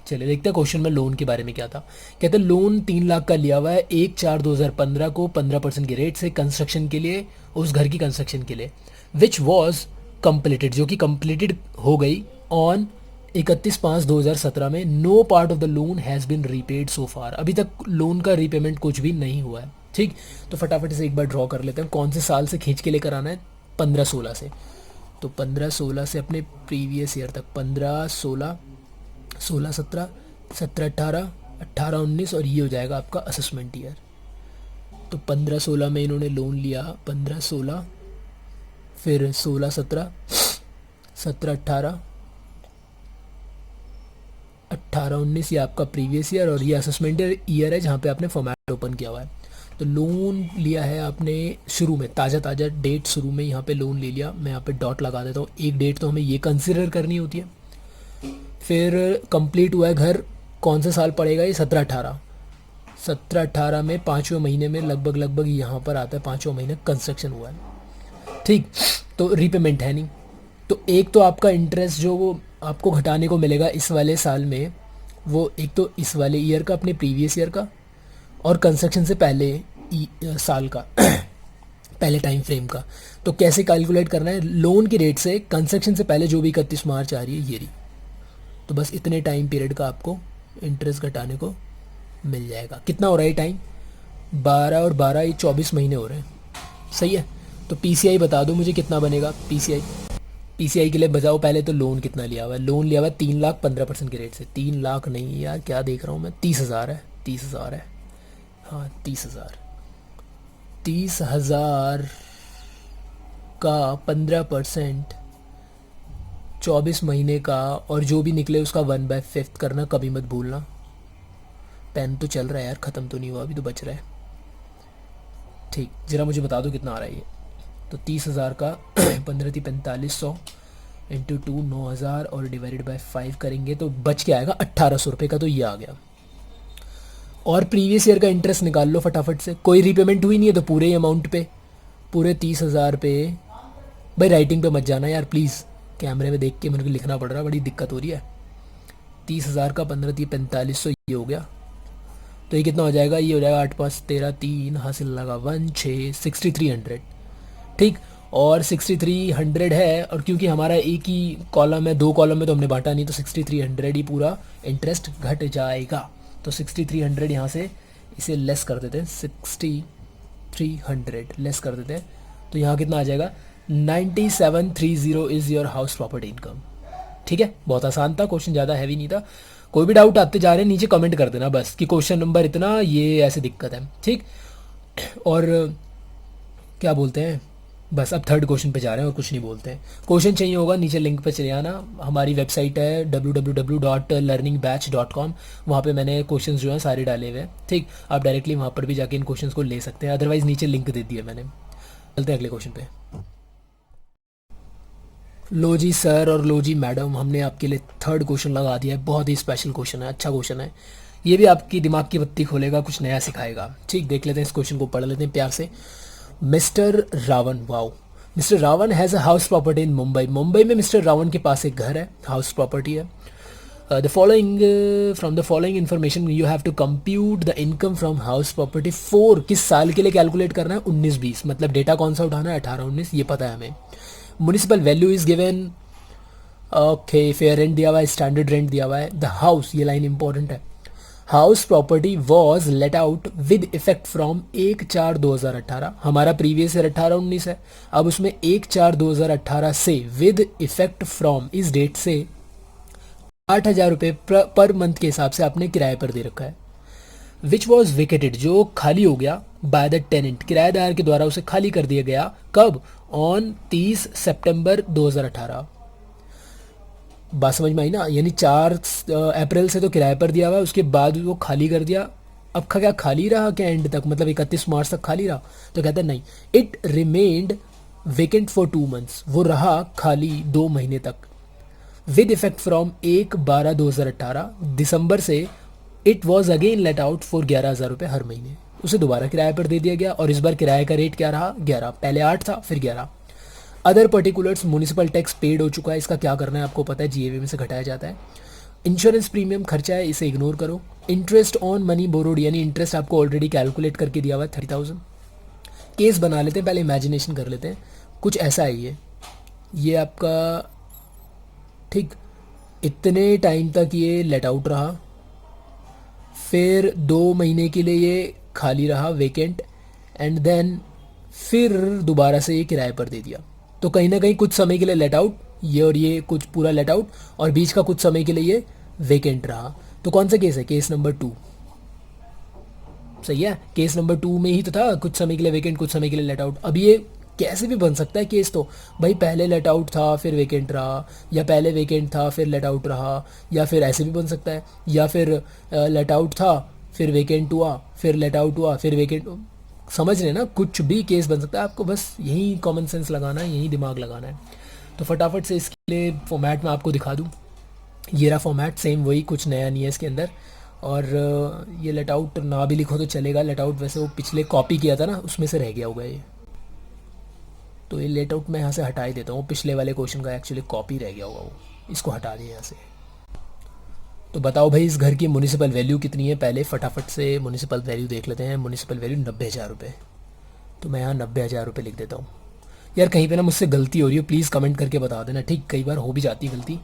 चलिए देखते हैं क्वेश्चन में लोन के बारे में क्या था। कहते हैं लोन 3 लाख का लिया हुआ है 1/4/2015 को 15% के रेट से कंस्ट्रक्शन के लिए, उस घर की कंस्ट्रक्शन के लिए, विच वॉज कंप्लीटेड, जो कि कंप्लीटेड हो गई ऑन 31/5/2017 में। No part of the loan has been repaid so far, अभी तक लोन का रीपेमेंट कुछ भी नहीं हुआ है, ठीक। तो फटाफट से एक बार ड्रॉ कर लेते हैं, कौन से साल से खींच के लेकर आना है, 15-16 से, तो 15-16 से अपने प्रीवियस ईयर तक, 15-16, 16-17, 17-18, 18-19, और ये हो जाएगा आपका असेसमेंट ईयर। तो 15-16 में इन्होंने लोन लिया, 15-16, फिर 16-17, 17-18, 18-19 ये आपका प्रीवियस ईयर, और ये असेसमेंट ईयर है जहाँ पे आपने फॉर्मेट ओपन किया हुआ है। तो लोन लिया है आपने शुरू में, ताज़ा ताज़ा डेट शुरू में यहाँ पे लोन ले लिया, मैं यहाँ पे डॉट लगा देता हूँ, एक डेट तो हमें ये कंसिडर करनी होती है। फिर कंप्लीट हुआ है घर, कौन से साल पड़ेगा ये, 17-18, 17-18 में 5वें महीने में लगभग यहाँ पर आता है 5वां महीने कंस्ट्रक्शन हुआ है, ठीक। तो रीपेमेंट है नहीं, तो एक तो आपका इंटरेस्ट जो वो आपको घटाने को मिलेगा इस वाले साल में, वो एक तो इस वाले ईयर का, अपने प्रीवियस ईयर का, और कंस्ट्रक्शन से पहले साल का पहले टाइम फ्रेम का। तो कैसे कैलकुलेट करना है, लोन की रेट से कंस्ट्रक्शन से पहले जो भी 31 मार्च आ रही है ये रही, तो बस इतने टाइम पीरियड का आपको इंटरेस्ट घटाने को मिल जाएगा। कितना हो रहा है टाइम, 12 और 12 ये 24 महीने हो रहे हैं, सही है। तो पीसीआई बता दो मुझे कितना बनेगा, पीसीआई के लिए बजाओ पहले, तो लोन कितना लिया हुआ है, लोन लिया हुआ है 3 लाख 15% के रेट से, 3 लाख नहीं यार क्या देख रहा हूँ मैं, 30,000 है, 30,000 है, हाँ 30,000, 30,000 का 15% 24 महीने का, और जो भी निकले उसका 1/5 करना, कभी मत भूलना। पेन तो चल रहा है यार, ख़त्म तो नहीं हुआ, अभी तो बच रहा है, ठीक। ज़रा मुझे बता दो कितना आ रहा है ये, तो 30,000 का 15-4500 इंटू 2 9,000 और डिवाइडेड बाय 5 करेंगे तो बच के आएगा 1,800 रुपये का, तो ये आ गया। और प्रीवियस ईयर का इंटरेस्ट निकाल लो फटाफट से, कोई रीपेमेंट हुई नहीं है तो पूरे अमाउंट पे, पूरे 30,000 पे, भाई राइटिंग पे मत जाना यार प्लीज़, कैमरे में देख के मेरे को लिखना पड़ रहा है, बड़ी दिक्कत हो रही है। 30,000 का 15-4500 ये हो गया, तो ये कितना हो जाएगा, ये हो जाएगा 8-5-13 हासिल लगा 1-6 6300, ठीक। और 6300 है, और क्योंकि हमारा एक ही कॉलम है, 2 कॉलम में तो हमने बांटा नहीं, तो 6300 ही पूरा इंटरेस्ट घट जाएगा। तो 6300 यहाँ से इसे लेस कर देते हैं, 6300 लेस कर देते हैं, तो यहाँ कितना आ जाएगा, 9730 is your house property income, ठीक है। बहुत आसान था क्वेश्चन, ज़्यादा हैवी नहीं था। कोई भी डाउट आते जा रहे हैं नीचे कमेंट कर देना बस कि क्वेश्चन नंबर इतना, ये ऐसे दिक्कत है, ठीक। और क्या बोलते हैं, बस अब थर्ड क्वेश्चन पे जा रहे हैं और कुछ नहीं बोलते हैं। क्वेश्चन चाहिए होगा नीचे लिंक पे चले आना, हमारी वेबसाइट है www.learningbbatch.com, वहाँ पे मैंने क्वेश्चंस जो हैं सारे डाले हुए हैं, ठीक। आप डायरेक्टली वहाँ पर भी जाके इन क्वेश्चंस को ले सकते हैं, अदरवाइज़ नीचे लिंक दे दिया मैंने। चलते हैं अगले क्वेश्चन पे। लो जी सर और लो जी मैडम, हमने आपके लिए थर्ड क्वेश्चन लगा दिया है, बहुत ही स्पेशल क्वेश्चन है, अच्छा क्वेश्चन है। ये भी आपकी दिमाग की बत्ती खोलेगा, कुछ नया सिखाएगा। ठीक, देख लेते हैं इस क्वेश्चन को, पढ़ लेते हैं प्यार से। Mister Ravan, wow, mister Ravan has a house property in Mumbai. Mumbai में मिस्टर रावण के पास एक घर है, हाउस प्रॉपर्टी है। The following from the following information you have to compute the income from house property for, किस साल के लिए कैलकुलेट करना है, 19-20, मतलब डेटा कौन सा उठाना है, 18-19, ये पता है हमें। Municipal value is given, okay, fair rent दिया हुआ है, स्टैंडर्ड रेंट दिया हुआ है। द हाउस, ये लाइन इंपॉर्टेंट है, house property was let out with effect from 1/4/2018। हमारा प्रीवियस ईयर 18-19 है, अब उसमें 1/4/2018 से विद इफेक्ट फ्रॉम, इस डेट से 8,000 रुपये पर मंथ के हिसाब से आपने किराए पर दे रखा है। विच वॉज वेकेटेड, जो खाली हो गया, बाय द टेनेंट, किराएदार के द्वारा उसे खाली कर दिया गया, कब, ऑन 30 सितंबर 2018। बात समझ में आई ना, यानी 4 अप्रैल से तो किराए पर दिया हुआ है, उसके बाद वो खाली कर दिया। अब क्या खाली रहा क्या एंड तक, मतलब 31 मार्च तक खाली रहा? तो कहता है नहीं, it remained vacant for 2 months, वो रहा खाली 2 महीने तक। विद इफेक्ट फ्रॉम 1/12/2018, दिसंबर से it was again let out for 11,000 रुपये हर महीने, उसे दोबारा किराए पर दे दिया गया। और इस बार किराए का रेट क्या रहा, 11, पहले 8 था फिर 11। Other particulars, municipal tax paid हो चुका है, इसका क्या करना है आपको पता है, जीएवी में से घटाया जाता है। इंश्योरेंस प्रीमियम खर्चा है, इसे इग्नोर करो। इंटरेस्ट ऑन मनी बोरोड, यानी इंटरेस्ट आपको ऑलरेडी कैलकुलेट करके दिया हुआ है 30,000। केस बना लेते हैं, पहले इमेजिनेशन कर लेते हैं। कुछ ऐसा है ये आपका, ठीक, इतने टाइम तक ये लेट आउट रहा, फिर 2 महीने के लिए ये खाली रहा, वेकेंट, एंड देन फिर दोबारा से ये किराए पर दे दिया। तो कहीं ना कहीं कुछ समय के लिए लेट आउट, ये और ये कुछ पूरा लेट आउट, और बीच का कुछ समय के लिए ये वेकेंट रहा। तो कौन सा केस है, केस नंबर 2, सही है। केस नंबर 2 में ही तो था, कुछ समय के लिए वेकेंट, कुछ समय के लिए लेट आउट। अब ये कैसे भी बन सकता है केस, तो भाई पहले लेट आउट था फिर वेकेंट रहा, या पहले वेकेंट था फिर लेट आउट रहा, या फिर ऐसे भी बन सकता है, या फिर लेट आउट था फिर वेकेंट हुआ, फिर लेट आउट हुआ, फिर वेकेंट, समझ रहे ना, कुछ भी केस बन सकता है। आपको बस यही कॉमन सेंस लगाना है, यही दिमाग लगाना है। तो फटाफट से इसके लिए फॉर्मेट में आपको दिखा दूँ, ये रहा फॉर्मेट, सेम वही, कुछ नया नहीं है इसके अंदर। और ये लेट आउट ना भी लिखो तो चलेगा, लेट आउट वैसे वो पिछले कॉपी किया था ना, उसमें से रह गया होगा ये, तो ये लेट आउट मैं यहाँ से हटा ही देता हूँ, पिछले वाले क्वेश्चन का एक्चुअली कॉपी रह गया होगा वो, इसको हटा दिया यहाँ से। तो बताओ भाई इस घर की म्यूनिसिपल वैल्यू कितनी है, पहले फटाफट से म्यूनिसिपल वैल्यू देख लेते हैं। म्यूनिसिपल वैल्यू 90,000 रुपये, तो मैं यहाँ 90,000 रुपये लिख देता हूँ। यार कहीं पे ना मुझसे गलती हो रही है, प्लीज़ कमेंट करके बता देना, ठीक, कई बार हो भी जाती है गलती,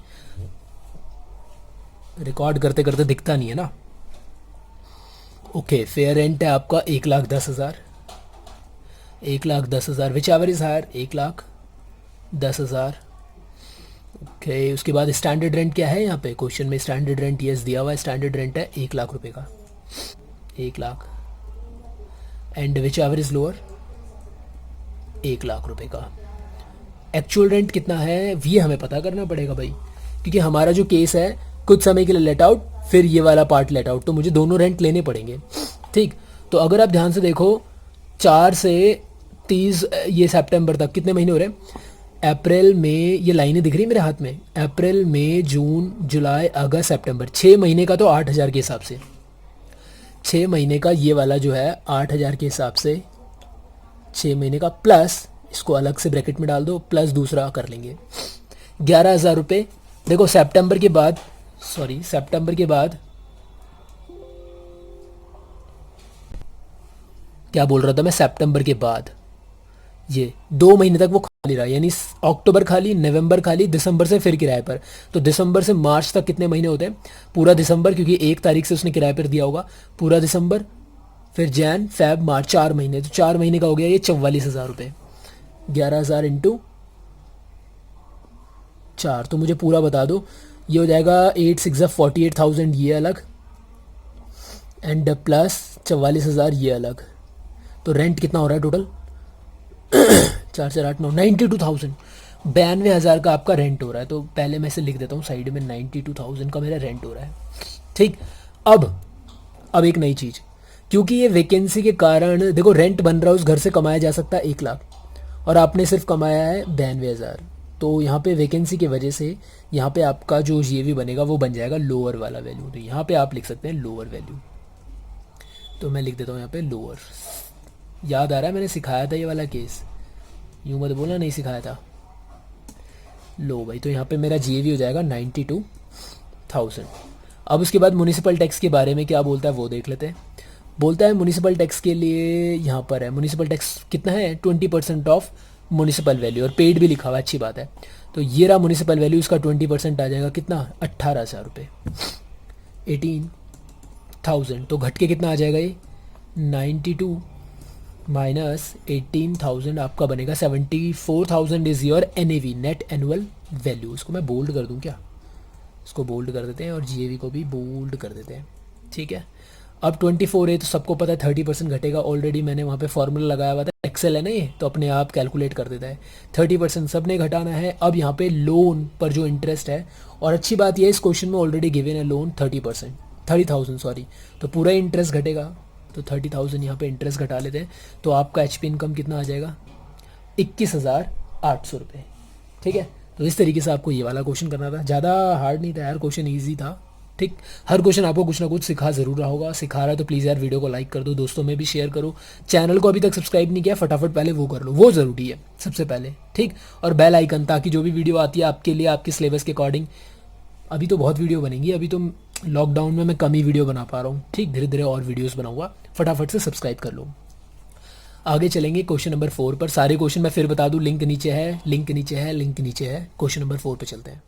रिकॉर्ड करते करते दिखता नहीं है ना। ओके, फेयर रेंट है आपका 1,10,000, 1,10,000, whichever is higher, 1,10,000। Okay, उसके बाद स्टैंडर्ड रेंट क्या है यहाँ पे क्वेश्चन में, स्टैंडर्ड रेंट यस दिया हुआ है, स्टैंडर्ड रेंट है 1,00,000 रुपये का, 1,00,000। And which ever is lower, 1,00,000 रुपये का। एक्चुअल रेंट कितना है ये हमें पता करना पड़ेगा भाई, क्योंकि हमारा जो केस है कुछ समय के लिए लेट आउट, फिर ये वाला पार्ट लेट आउट, तो मुझे दोनों रेंट लेने पड़ेंगे। ठीक, तो अगर आप ध्यान से देखो 4 से 30 ये सितंबर तक कितने महीने हो रहे हैं, अप्रैल मई, ये लाइनें दिख रही है मेरे हाथ में, अप्रैल मई जून जुलाई अगस्त सितंबर, 6 महीने का, तो 8,000 के हिसाब से 6 महीने का ये वाला जो है 8,000 के हिसाब से 6 महीने का, प्लस इसको अलग से ब्रैकेट में डाल दो, प्लस दूसरा कर लेंगे 11,000 रुपये। देखो सितंबर के बाद, सॉरी सितंबर के बाद क्या बोल रहा था मैं, सितंबर के बाद ये 2 महीने तक वो खाली रहा, यानी अक्टूबर खाली, नवंबर खाली, दिसंबर से फिर किराए पर। तो दिसंबर से मार्च तक कितने महीने होते हैं, पूरा दिसंबर, क्योंकि 1 तारीख से उसने किराए पर दिया होगा, पूरा दिसंबर, फिर जैन फेब मार्च, 4 महीने, तो 4 महीने का हो गया ये 44,000 रुपये। 11,000 इंटू 4, तो मुझे पूरा बता दो, ये हो जाएगा 8 6 48,000 ये अलग, एंड प्लस 44,000 ये अलग। तो रेंट कितना हो रहा है टोटल 4 4 8 9 92,000, 92,000 का आपका रेंट हो रहा है। तो पहले मैं इसे लिख देता हूँ साइड में, 92,000 का मेरा रेंट हो रहा है। ठीक, अब एक नई चीज़, क्योंकि ये वैकेंसी के कारण देखो रेंट बन रहा है, उस घर से कमाया जा सकता है 1,00,000, और आपने सिर्फ कमाया है 92,000, तो यहाँ पे वैकेंसी की वजह से यहाँ पे आपका जो जीएवी बनेगा वो बन जाएगा लोअर वाला वैल्यू। तो यहाँ पे आप लिख सकते हैं लोअर वैल्यू। तो मैं लिख देता हूँ यहाँ पे लोअर। याद आ रहा है मैंने सिखाया था ये वाला केस, यूँ मत बोलना नहीं सिखाया था। लो भाई, तो यहाँ पे मेरा जीएवी हो जाएगा 92,000। अब उसके बाद म्यूनिसिपल टैक्स के बारे में क्या बोलता है वो देख लेते हैं। बोलता है म्यूनिसिपल टैक्स के लिए यहाँ पर है, म्यूनिसिपल टैक्स कितना है 20% ऑफ म्यूनिसिपल वैल्यू, और पेड भी लिखा हुआ है, अच्छी बात है। तो ये रहा म्यूनिसिपल वैल्यू, इसका 20% आ जाएगा कितना 18,000 रुपये, 18,000। तो घट के कितना आ जाएगा ये 92 माइनस 18,000 आपका बनेगा 74,000 is your NAV, net annual value. इसको मैं बोल्ड कर दूँ क्या, इसको बोल्ड कर देते हैं और GAV को भी बोल्ड कर देते हैं, ठीक है। अब 24 है तो सबको पता है 30% घटेगा, ऑलरेडी मैंने वहाँ पे फॉर्मूला लगाया हुआ था, एक्सेल है ना ये, तो अपने आप कैलकुलेट कर देता है। 30% सब ने घटाना है। अब यहाँ पे लोन पर जो इंटरेस्ट है, और अच्छी बात यह है इस क्वेश्चन में ऑलरेडी गिवन है लोन 30,000 सॉरी, तो पूरा इंटरेस्ट घटेगा। तो 30,000 यहाँ पे इंटरेस्ट घटा लेते हैं, तो आपका HP इनकम कितना आ जाएगा 21,800 रुपये, ठीक है। तो इस तरीके से आपको ये वाला क्वेश्चन करना था, ज़्यादा हार्ड नहीं था यार, क्वेश्चन ईजी था, ठीक। हर क्वेश्चन आपको कुछ ना कुछ सिखा ज़रूर रहा होगा, सिखा रहा है तो प्लीज़ यार वीडियो को लाइक कर दो, दोस्तों में भी शेयर करो। चैनल को अभी तक सब्सक्राइब नहीं किया, फटाफट पहले वो कर लो, वो ज़रूरी है सबसे पहले, ठीक। और बेल आइकन, ताकि जो भी वीडियो आती है आपके लिए आपके सिलेबस के अकॉर्डिंग, अभी तो बहुत वीडियो बनेंगी, अभी तो लॉकडाउन में मैं कम ही वीडियो बना पा रहा हूँ, ठीक। धीरे धीरे और वीडियोज़ बनाऊँगा, फटाफट से सब्सक्राइब कर लो। आगे चलेंगे क्वेश्चन नंबर 4 पर। सारे क्वेश्चन मैं फिर बता दूं, लिंक नीचे है, लिंक नीचे है, लिंक नीचे है। क्वेश्चन नंबर 4 पे चलते हैं।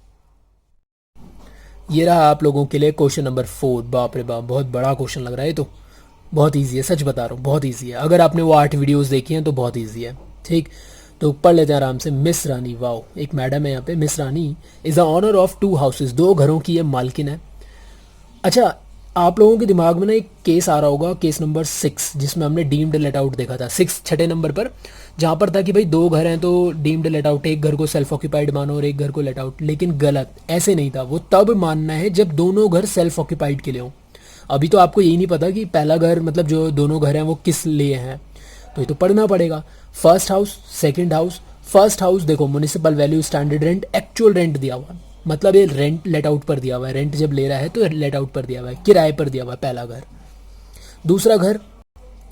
ये रहा आप लोगों के लिए क्वेश्चन नंबर 4। बाप रे बाप, बहुत बड़ा क्वेश्चन लग रहा है। तो बहुत ईजी है, सच बता रहा हूँ, बहुत ईजी है। अगर आपने वो 8 वीडियोज़ देखी हैं तो बहुत ईजी है, ठीक। तो पढ़ लेते हैं आराम से। मिस रानी, वाओ, एक मैडम है यहाँ पे। Miss Rani is the owner of 2 houses, 2 घरों की ये मालकिन है। अच्छा, आप लोगों के दिमाग में ना एक केस आ रहा होगा, केस नंबर 6, जिसमें हमने डीम्ड लेट आउट देखा था, 6 छठे नंबर पर, जहाँ पर था कि भाई 2 घर हैं तो डीम्ड लेट आउट, एक घर को सेल्फ ऑक्यूपाइड मानो और एक घर को लेट आउट। लेकिन गलत, ऐसे नहीं था, वो तब मानना है जब दोनों घर सेल्फ ऑक्यूपाइड के लिए हों। अभी तो आपको यही नहीं पता कि पहला घर मतलब जो दोनों घर हैं वो किस लिए हैं, तो ये तो पढ़ना पड़ेगा। First house, second house. First house देखो, municipal value, standard rent, actual rent दिया हुआ, मतलब ये रेंट लेट आउट पर दिया हुआ है, रेंट जब ले रहा है तो लेट आउट पर दिया हुआ है, किराए पर दिया हुआ है पहला घर। दूसरा घर,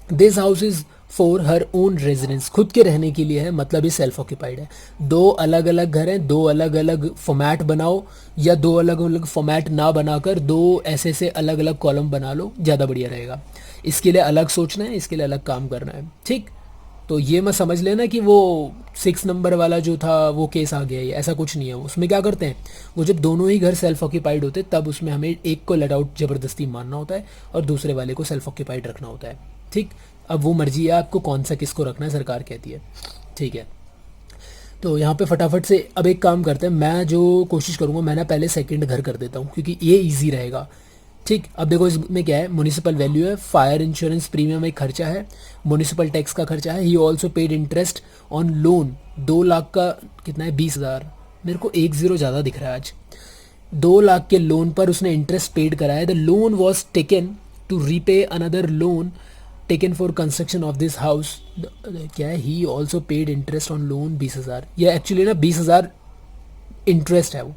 this house is for her own residence, खुद के रहने के लिए है, मतलब ये सेल्फ ऑक्यूपाइड है। 2 अलग अलग घर हैं, 2 अलग अलग फॉर्मेट बनाओ, या 2 अलग अलग फॉर्मेट ना बनाकर 2 ऐसे अलग अलग कॉलम बना लो, ज़्यादा बढ़िया रहेगा। इसके लिए अलग सोचना है, इसके लिए अलग काम करना है, ठीक। तो ये मत समझ लेना कि वो 6 नंबर वाला जो था वो केस आ गया, ये ऐसा कुछ नहीं है। उसमें क्या करते हैं, वो जब दोनों ही घर सेल्फ ऑक्यूपाइड होते हैं तब उसमें हमें एक को लेट आउट ज़बरदस्ती मानना होता है और दूसरे वाले को सेल्फ ऑक्यूपाइड रखना होता है, ठीक। अब वो मर्जी है आपको कौन सा किसको रखना है, सरकार कहती है, ठीक है। तो यहाँ पे फटाफट से अब एक काम करते हैं, मैं जो कोशिश करूँगा, मैं ना पहले सेकंड घर कर देता हूँ क्योंकि ये इजी रहेगा, ठीक। अब देखो इसमें क्या है, म्यूनिसिपल वैल्यू है, फायर इंश्योरेंस प्रीमियम एक खर्चा है, म्यूनिसिपल टैक्स का खर्चा है, he also paid interest on loan, 2 lakh का कितना है 20,000, मेरे को 1 0 ज़्यादा दिख रहा है आज। 2 लाख के लोन पर उसने इंटरेस्ट पेड करा है। The loan was taken to repay another loan taken for construction of this house. क्या है, he also paid interest on loan 20,000, यह एक्चुअली ना 20,000 इंटरेस्ट है वो,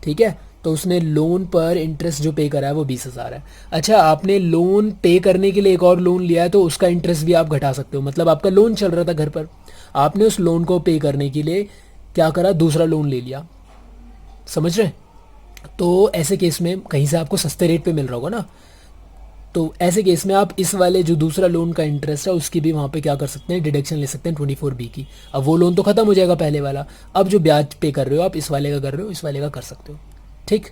ठीक है। तो उसने लोन पर इंटरेस्ट जो पे करा है वो 20,000 है। अच्छा, आपने लोन पे करने के लिए एक और लोन लिया है तो उसका इंटरेस्ट भी आप घटा सकते हो, मतलब आपका लोन चल रहा था घर पर, आपने उस लोन को पे करने के लिए क्या करा, दूसरा लोन ले लिया, समझ रहे। तो ऐसे केस में कहीं से आपको सस्ते रेट पे मिल रहा होगा ना, तो ऐसे केस में आप इस वाले जो दूसरा लोन का इंटरेस्ट है उसकी भी वहाँ पे क्या कर सकते हैं, डिडक्शन ले सकते हैं 24B की। अब वो लोन तो खत्म हो जाएगा पहले वाला, अब जो ब्याज पे कर रहे हो आप इस वाले का कर रहे हो, इस वाले का कर सकते हो, ठीक।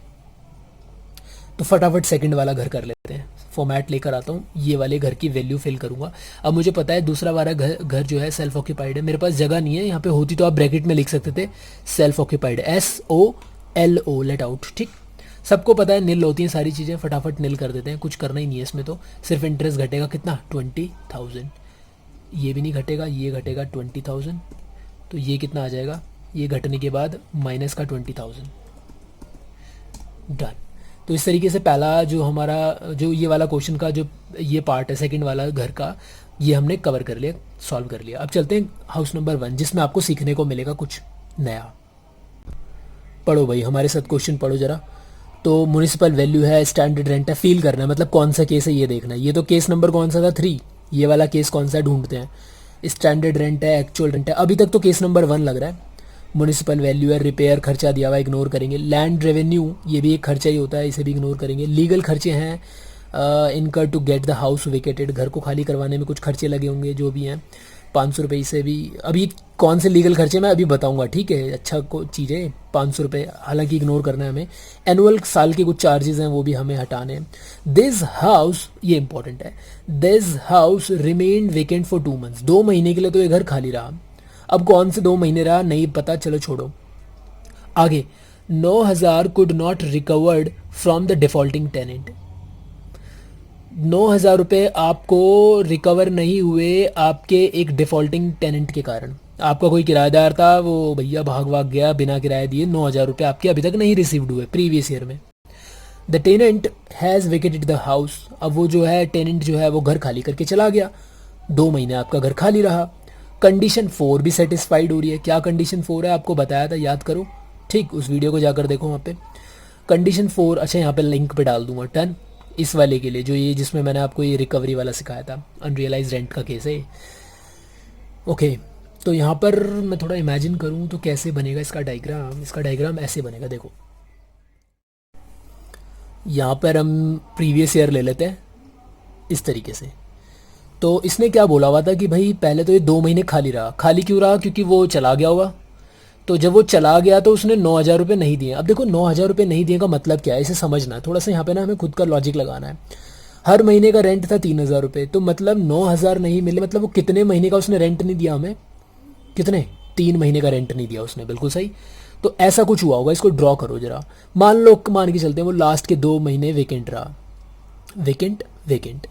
तो फटाफट सेकंड वाला घर कर लेते हैं, फॉर्मेट लेकर आता हूँ, ये वाले घर की वैल्यू फिल करूँगा। अब मुझे पता है दूसरा वाला घर जो है सेल्फ ऑक्यूपाइड है, मेरे पास जगह नहीं है यहाँ पे, होती तो आप ब्रैकेट में लिख सकते थे self occupied, SOLO let out, ठीक। सबको पता है निल होती हैं सारी चीज़ें, फटाफट निल कर देते हैं, कुछ करना ही नहीं है इसमें, तो सिर्फ इंटरेस्ट घटेगा कितना 20,000, ये भी नहीं घटेगा, ये घटेगा 20,000, तो ये कितना आ जाएगा, ये घटने के बाद माइनस का 20,000, डन। तो इस तरीके से पहला जो हमारा जो ये वाला क्वेश्चन का जो ये पार्ट है सेकंड वाला घर का, ये हमने कवर कर लिया, सॉल्व कर लिया। अब चलते हैं हाउस नंबर 1, जिसमें आपको सीखने को मिलेगा कुछ नया। पढ़ो भाई, हमारे साथ क्वेश्चन पढ़ो जरा। तो म्यूनिसिपल वैल्यू है, स्टैंडर्ड रेंट है, फील करना है, मतलब कौन सा केस है ये देखना है। ये तो केस नंबर कौन सा था 3, ये वाला केस कौन सा ढूंढते हैं। स्टैंडर्ड रेंट है, एक्चुअल रेंट है, अभी तक तो केस नंबर 1 लग रहा है। म्यूनिसिपल वैल्यू है, रिपेयर खर्चा दिया हुआ इग्नोर करेंगे। लैंड रेवेन्यू ये भी एक खर्चा ही होता है, इसे भी इग्नोर करेंगे। लीगल खर्चे हैं, incur to get the house vacated, घर को खाली करवाने में कुछ खर्चे लगे होंगे जो भी हैं, 500 रुपये। इसे भी अभी कौन से लीगल खर्चे मैं अभी बताऊंगा, ठीक है, अच्छा को चीज़ है 500 रुपये, हालांकि इग्नोर करना है हमें। एनुअल साल के कुछ चार्जेस हैं वो भी हमें हटाने हैं। दिस हाउस, ये इंपॉर्टेंट है, this house remain vacant for 2 months, 2 महीने के लिए तो ये घर खाली रहा। अब कौन से 2 महीने रहा नहीं पता, चलो छोड़ो। आगे 9,000 could not recovered from the defaulting tenant, 9,000 रुपये आपको रिकवर नहीं हुए आपके एक डिफ़ॉल्टिंग टेनेंट के कारण। आपका कोई किराएदार था, वो भैया भाग गया बिना किराया दिए, 9,000 रुपये आपके अभी तक नहीं रिसीव्ड हुए प्रीवियस ईयर में। The tenant has vacated the house, अब वो जो है टेनेंट जो है वो घर खाली करके चला गया, 2 महीने आपका घर खाली रहा। कंडीशन 4 भी सेटिस्फाइड हो रही है। क्या कंडीशन 4 है आपको बताया था, याद करो, ठीक, उस वीडियो को जाकर देखो वहाँ पे। कंडीशन 4, अच्छा यहाँ पे लिंक पे डाल दूंगा, टर्न इस वाले के लिए जो ये जिसमें मैंने आपको ये रिकवरी वाला सिखाया था, अनरियलाइज रेंट का केस है। ओके, तो यहाँ पर मैं थोड़ा इमेजिन करूँ तो कैसे बनेगा इसका डायग्राम। इसका डायग्राम ऐसे बनेगा, देखो यहाँ पर हम प्रीवियस ईयर ले लेते हैं इस तरीके से। तो इसने क्या बोला हुआ था कि भाई पहले तो ये 2 महीने खाली रहा। खाली क्यों रहा, क्योंकि वो चला गया होगा। तो जब वो चला गया तो उसने 9,000 रुपये नहीं दिए। अब देखो 9,000 रुपये नहीं दिए का मतलब क्या है, इसे समझना है थोड़ा सा। यहाँ पे ना हमें खुद का लॉजिक लगाना है। हर महीने का रेंट था 3,000 रुपये, तो मतलब 9,000 नहीं मिले, मतलब वो कितने महीने का उसने रेंट नहीं दिया हमें, कितने, 3 महीने का रेंट नहीं दिया उसने, बिल्कुल सही। तो ऐसा कुछ हुआ होगा, इसको ड्रॉ करो जरा। मान के चलते हैं वो लास्ट के 2 महीने वेकेंट रहा, वेकेंट,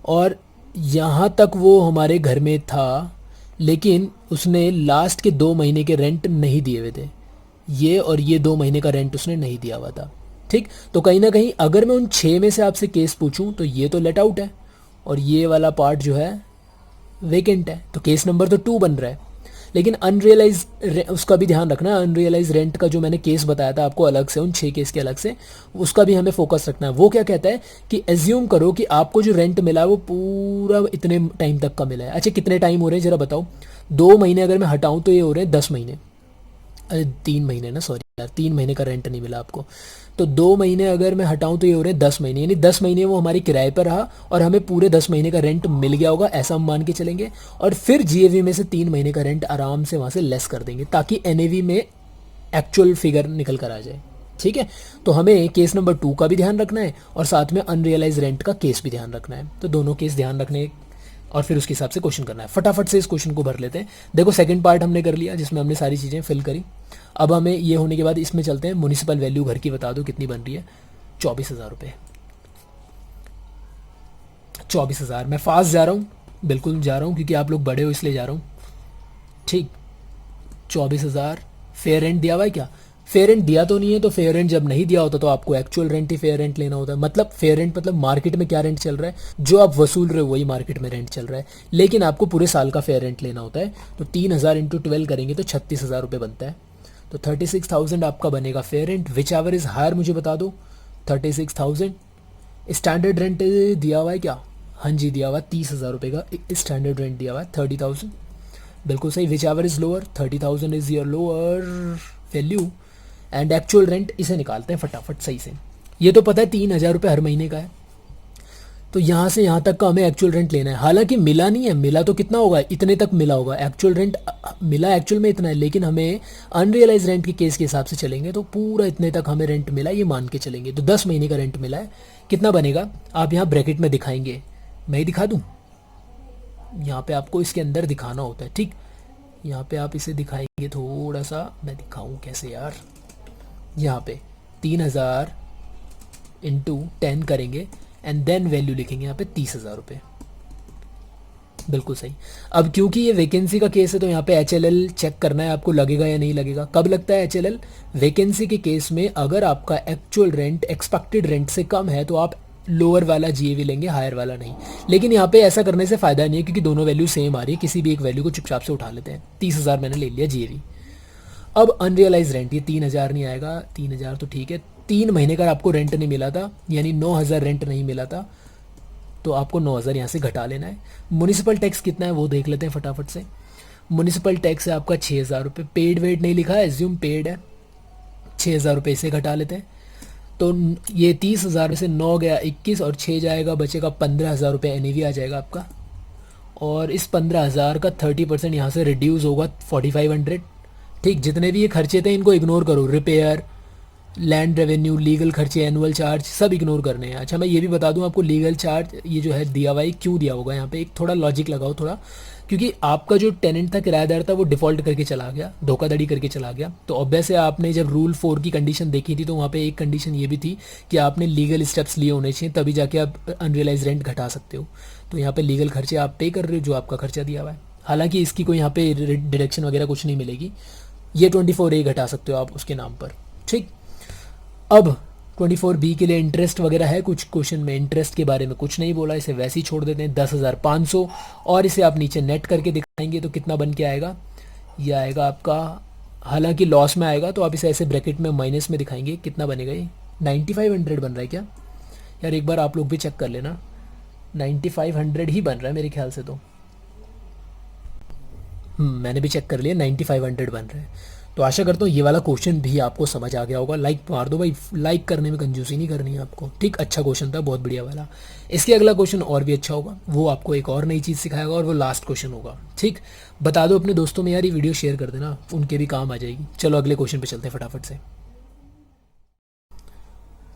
और यहाँ तक वो हमारे घर में था, लेकिन उसने लास्ट के 2 महीने के रेंट नहीं दिए हुए थे, ये और ये 2 महीने का रेंट उसने नहीं दिया हुआ था, ठीक। तो कहीं ना कहीं अगर मैं उन 6 में से आपसे केस पूछूं तो ये तो लेट आउट है और ये वाला पार्ट जो है वेकेंट है, तो केस नंबर तो 2 बन रहा है। लेकिन अनरियलाइज उसका भी ध्यान रखना है, अनरियलाइज रेंट का जो मैंने केस बताया था आपको अलग से, उन 6 केस के अलग से, उसका भी हमें फोकस रखना है। वो क्या कहता है कि एज्यूम करो कि आपको जो रेंट मिला है वो पूरा इतने टाइम तक का मिला है। अच्छा कितने टाइम हो रहे हैं जरा बताओ। 2 महीने अगर मैं हटाऊं तो ये हो रहे हैं 10 महीने, अरे 3 महीने ना, सॉरी यार, 3 महीने का रेंट नहीं मिला आपको। तो 2 महीने अगर मैं हटाऊं तो ये हो रहे हैं 10 महीने, यानी 10 महीने वो हमारी किराए पर रहा और हमें पूरे 10 महीने का रेंट मिल गया होगा, ऐसा हम मान के चलेंगे। और फिर जीएवी में से 3 महीने का रेंट आराम से वहाँ से लेस कर देंगे ताकि एनएवी में एक्चुअल फिगर निकल कर आ जाए, ठीक है। तो हमें केस नंबर 2 का भी ध्यान रखना है और साथ में अनरियलाइज रेंट का केस भी ध्यान रखना है। तो दोनों केस ध्यान रखने और फिर उसके हिसाब से क्वेश्चन करना है। फटाफट से इस क्वेश्चन को भर लेते हैं। देखो सेकंड पार्ट हमने कर लिया जिसमें हमने सारी चीज़ें फिल करी। अब हमें ये होने के बाद इसमें चलते हैं। म्यूनिसिपल वैल्यू घर की बता दो कितनी बन रही है, 24,000 रुपये। 24,000, मैं फास्ट जा रहा हूँ, बिल्कुल जा रहा हूँ क्योंकि आप लोग बड़े हो इसलिए जा रहा हूँ, ठीक। 24,000 फेयर रेंट दिया हुआ है क्या? फेयर रेंट दिया तो नहीं है, तो फेयर रेंट जब नहीं दिया होता तो आपको एक्चुअल रेंट ही फेयर रेंट लेना होता है। मतलब फेयर रेंट मतलब मार्केट में क्या रेंट चल रहा है, जो आप वसूल रहे हो वही मार्केट में रेंट चल रहा है, लेकिन आपको पूरे साल का फेयर रेंट लेना होता है। तो 3,000 इंटू 12 करेंगे तो 36,000 रुपये बनता है। तो 36,000 आपका बनेगा fair rent. Whichever is higher मुझे बता दो। 36,000 स्टैंडर्ड रेंट दिया हुआ है क्या? हाँ जी दिया हुआ है, 30,000 रुपये का स्टैंडर्ड रेंट दिया हुआ है, 30,000 बिल्कुल सही। Which ever is lower, 30,000 is your lower value and actual rent, इसे निकालते हैं फटाफट सही से। ये तो पता है 3,000 रुपये हर महीने का है, तो यहाँ से यहाँ तक का हमें एक्चुअल रेंट लेना है। हालांकि मिला नहीं है, मिला तो कितना होगा, इतने तक मिला होगा। एक्चुअल रेंट मिला एक्चुअल में इतना है, लेकिन हमें अनरियलाइज रेंट के केस के हिसाब से चलेंगे तो पूरा इतने तक हमें रेंट मिला ये मान के चलेंगे। तो 10 महीने का रेंट मिला है, कितना बनेगा आप यहाँ ब्रैकेट में दिखाएंगे, मैं ही दिखा दूँ, यहाँ पे आपको इसके अंदर दिखाना होता है, ठीक। यहाँ पे आप इसे दिखाएंगे थोड़ा सा, मैं दिखाऊँ कैसे यार। यहाँ पे 3,000 इंटू 10 करेंगे एंड देन वैल्यू लिखेंगे यहाँ पे 30,000 रुपये, बिल्कुल सही। अब क्योंकि ये वैकेंसी का केस है तो यहाँ पे एचएलएल चेक करना है आपको, लगेगा या नहीं लगेगा। कब लगता है एचएलएल? वैकेंसी के केस में अगर आपका एक्चुअल रेंट एक्सपेक्टेड रेंट से कम है तो आप लोअर वाला जीएवी लेंगे, हायर वाला नहीं। लेकिन यहाँ पे ऐसा करने से फ़ायदा नहीं है क्योंकि दोनों वैल्यू सेम आ रही है, किसी भी एक वैल्यू को चुपचाप से उठा लेते हैं। 30,000 मैंने ले लिया जीएवी। अब अनरियलाइज रेंट, ये 3,000 नहीं आएगा, 3,000 तो ठीक है, 3 महीने का आपको रेंट नहीं मिला था, यानी 9,000 रेंट नहीं मिला था, तो आपको 9,000 यहाँ से घटा लेना है। म्यूनिसिपल टैक्स कितना है वो देख लेते हैं फटाफट से। म्यूनिसिपल टैक्स है आपका 6,000 रुपये, पेड वेड नहीं लिखा है, एज्यूम पेड है, 6,000 रुपये से घटा लेते हैं। तो ये 30,000 में से 9 गया 21 और 6 जाएगा, बचेगा 15,000 रुपये एनईवी आ जाएगा आपका। और इस 15,000 का 30% यहाँ से रिड्यूस होगा 4,500। ठीक, जितने भी ये खर्चे थे इनको इग्नोर करो, रिपेयर, लैंड रेवेन्यू, लीगल खर्चे, एनुअल चार्ज, सब इग्नोर करने हैं। अच्छा मैं ये भी बता दूं आपको, लीगल चार्ज ये जो है दिया हुआ है क्यों दिया होगा, यहाँ पे एक थोड़ा लॉजिक लगाओ थोड़ा, क्योंकि आपका जो टेनेंट था, किराएदार था, वो डिफ़ॉल्ट करके चला गया, धोखाधड़ी करके चला गया। तो ऑब्वियस है आपने जब रूल 4 की कंडीशन देखी थी तो वहाँ पे एक कंडीशन ये भी थी कि आपने लीगल स्टेप्स लिए होने चाहिए, तभी जाके आप अनरियलाइज रेंट घटा सकते हो। तो यहाँ पे लीगल खर्चे आप पे कर रहे हो जो आपका खर्चा दिया हुआ है, हालांकि इसकी कोई यहाँ पे डिडक्शन वगैरह कुछ नहीं मिलेगी। ये 24A घटा सकते हो आप उसके नाम पर। ठीक, अब 24B के लिए इंटरेस्ट वगैरह है कुछ, क्वेश्चन में इंटरेस्ट के बारे में कुछ नहीं बोला, इसे वैसे ही छोड़ देते हैं, 10,500। और इसे आप नीचे नेट करके दिखाएंगे तो कितना बन के आएगा, ये आएगा आपका, हालांकि लॉस में आएगा तो आप इसे ऐसे ब्रैकेट में माइनस में दिखाएंगे, कितना बनेगा ये 9,500 बन रहा है क्या यार, एक बार आप लोग भी चेक कर लेना, 9,500 ही बन रहा है मेरे ख्याल से। तो मैंने भी चेक कर लिया, 9,500 बन रहा है। तो आशा करता हूँ ये वाला क्वेश्चन भी आपको समझ आ गया होगा। लाइक मार दो भाई, लाइक करने में कंजूसी नहीं करनी है आपको। ठीक, अच्छा क्वेश्चन था, बहुत बढ़िया वाला। इसके अगला क्वेश्चन और भी अच्छा होगा, वो आपको एक और नई चीज़ सिखाएगा और वो लास्ट क्वेश्चन होगा। ठीक, बता दो अपने दोस्तों में यार, ये वीडियो शेयर कर देना, उनके भी काम आ जाएगी। चलो अगले क्वेश्चन पे चलते हैं फटाफट से।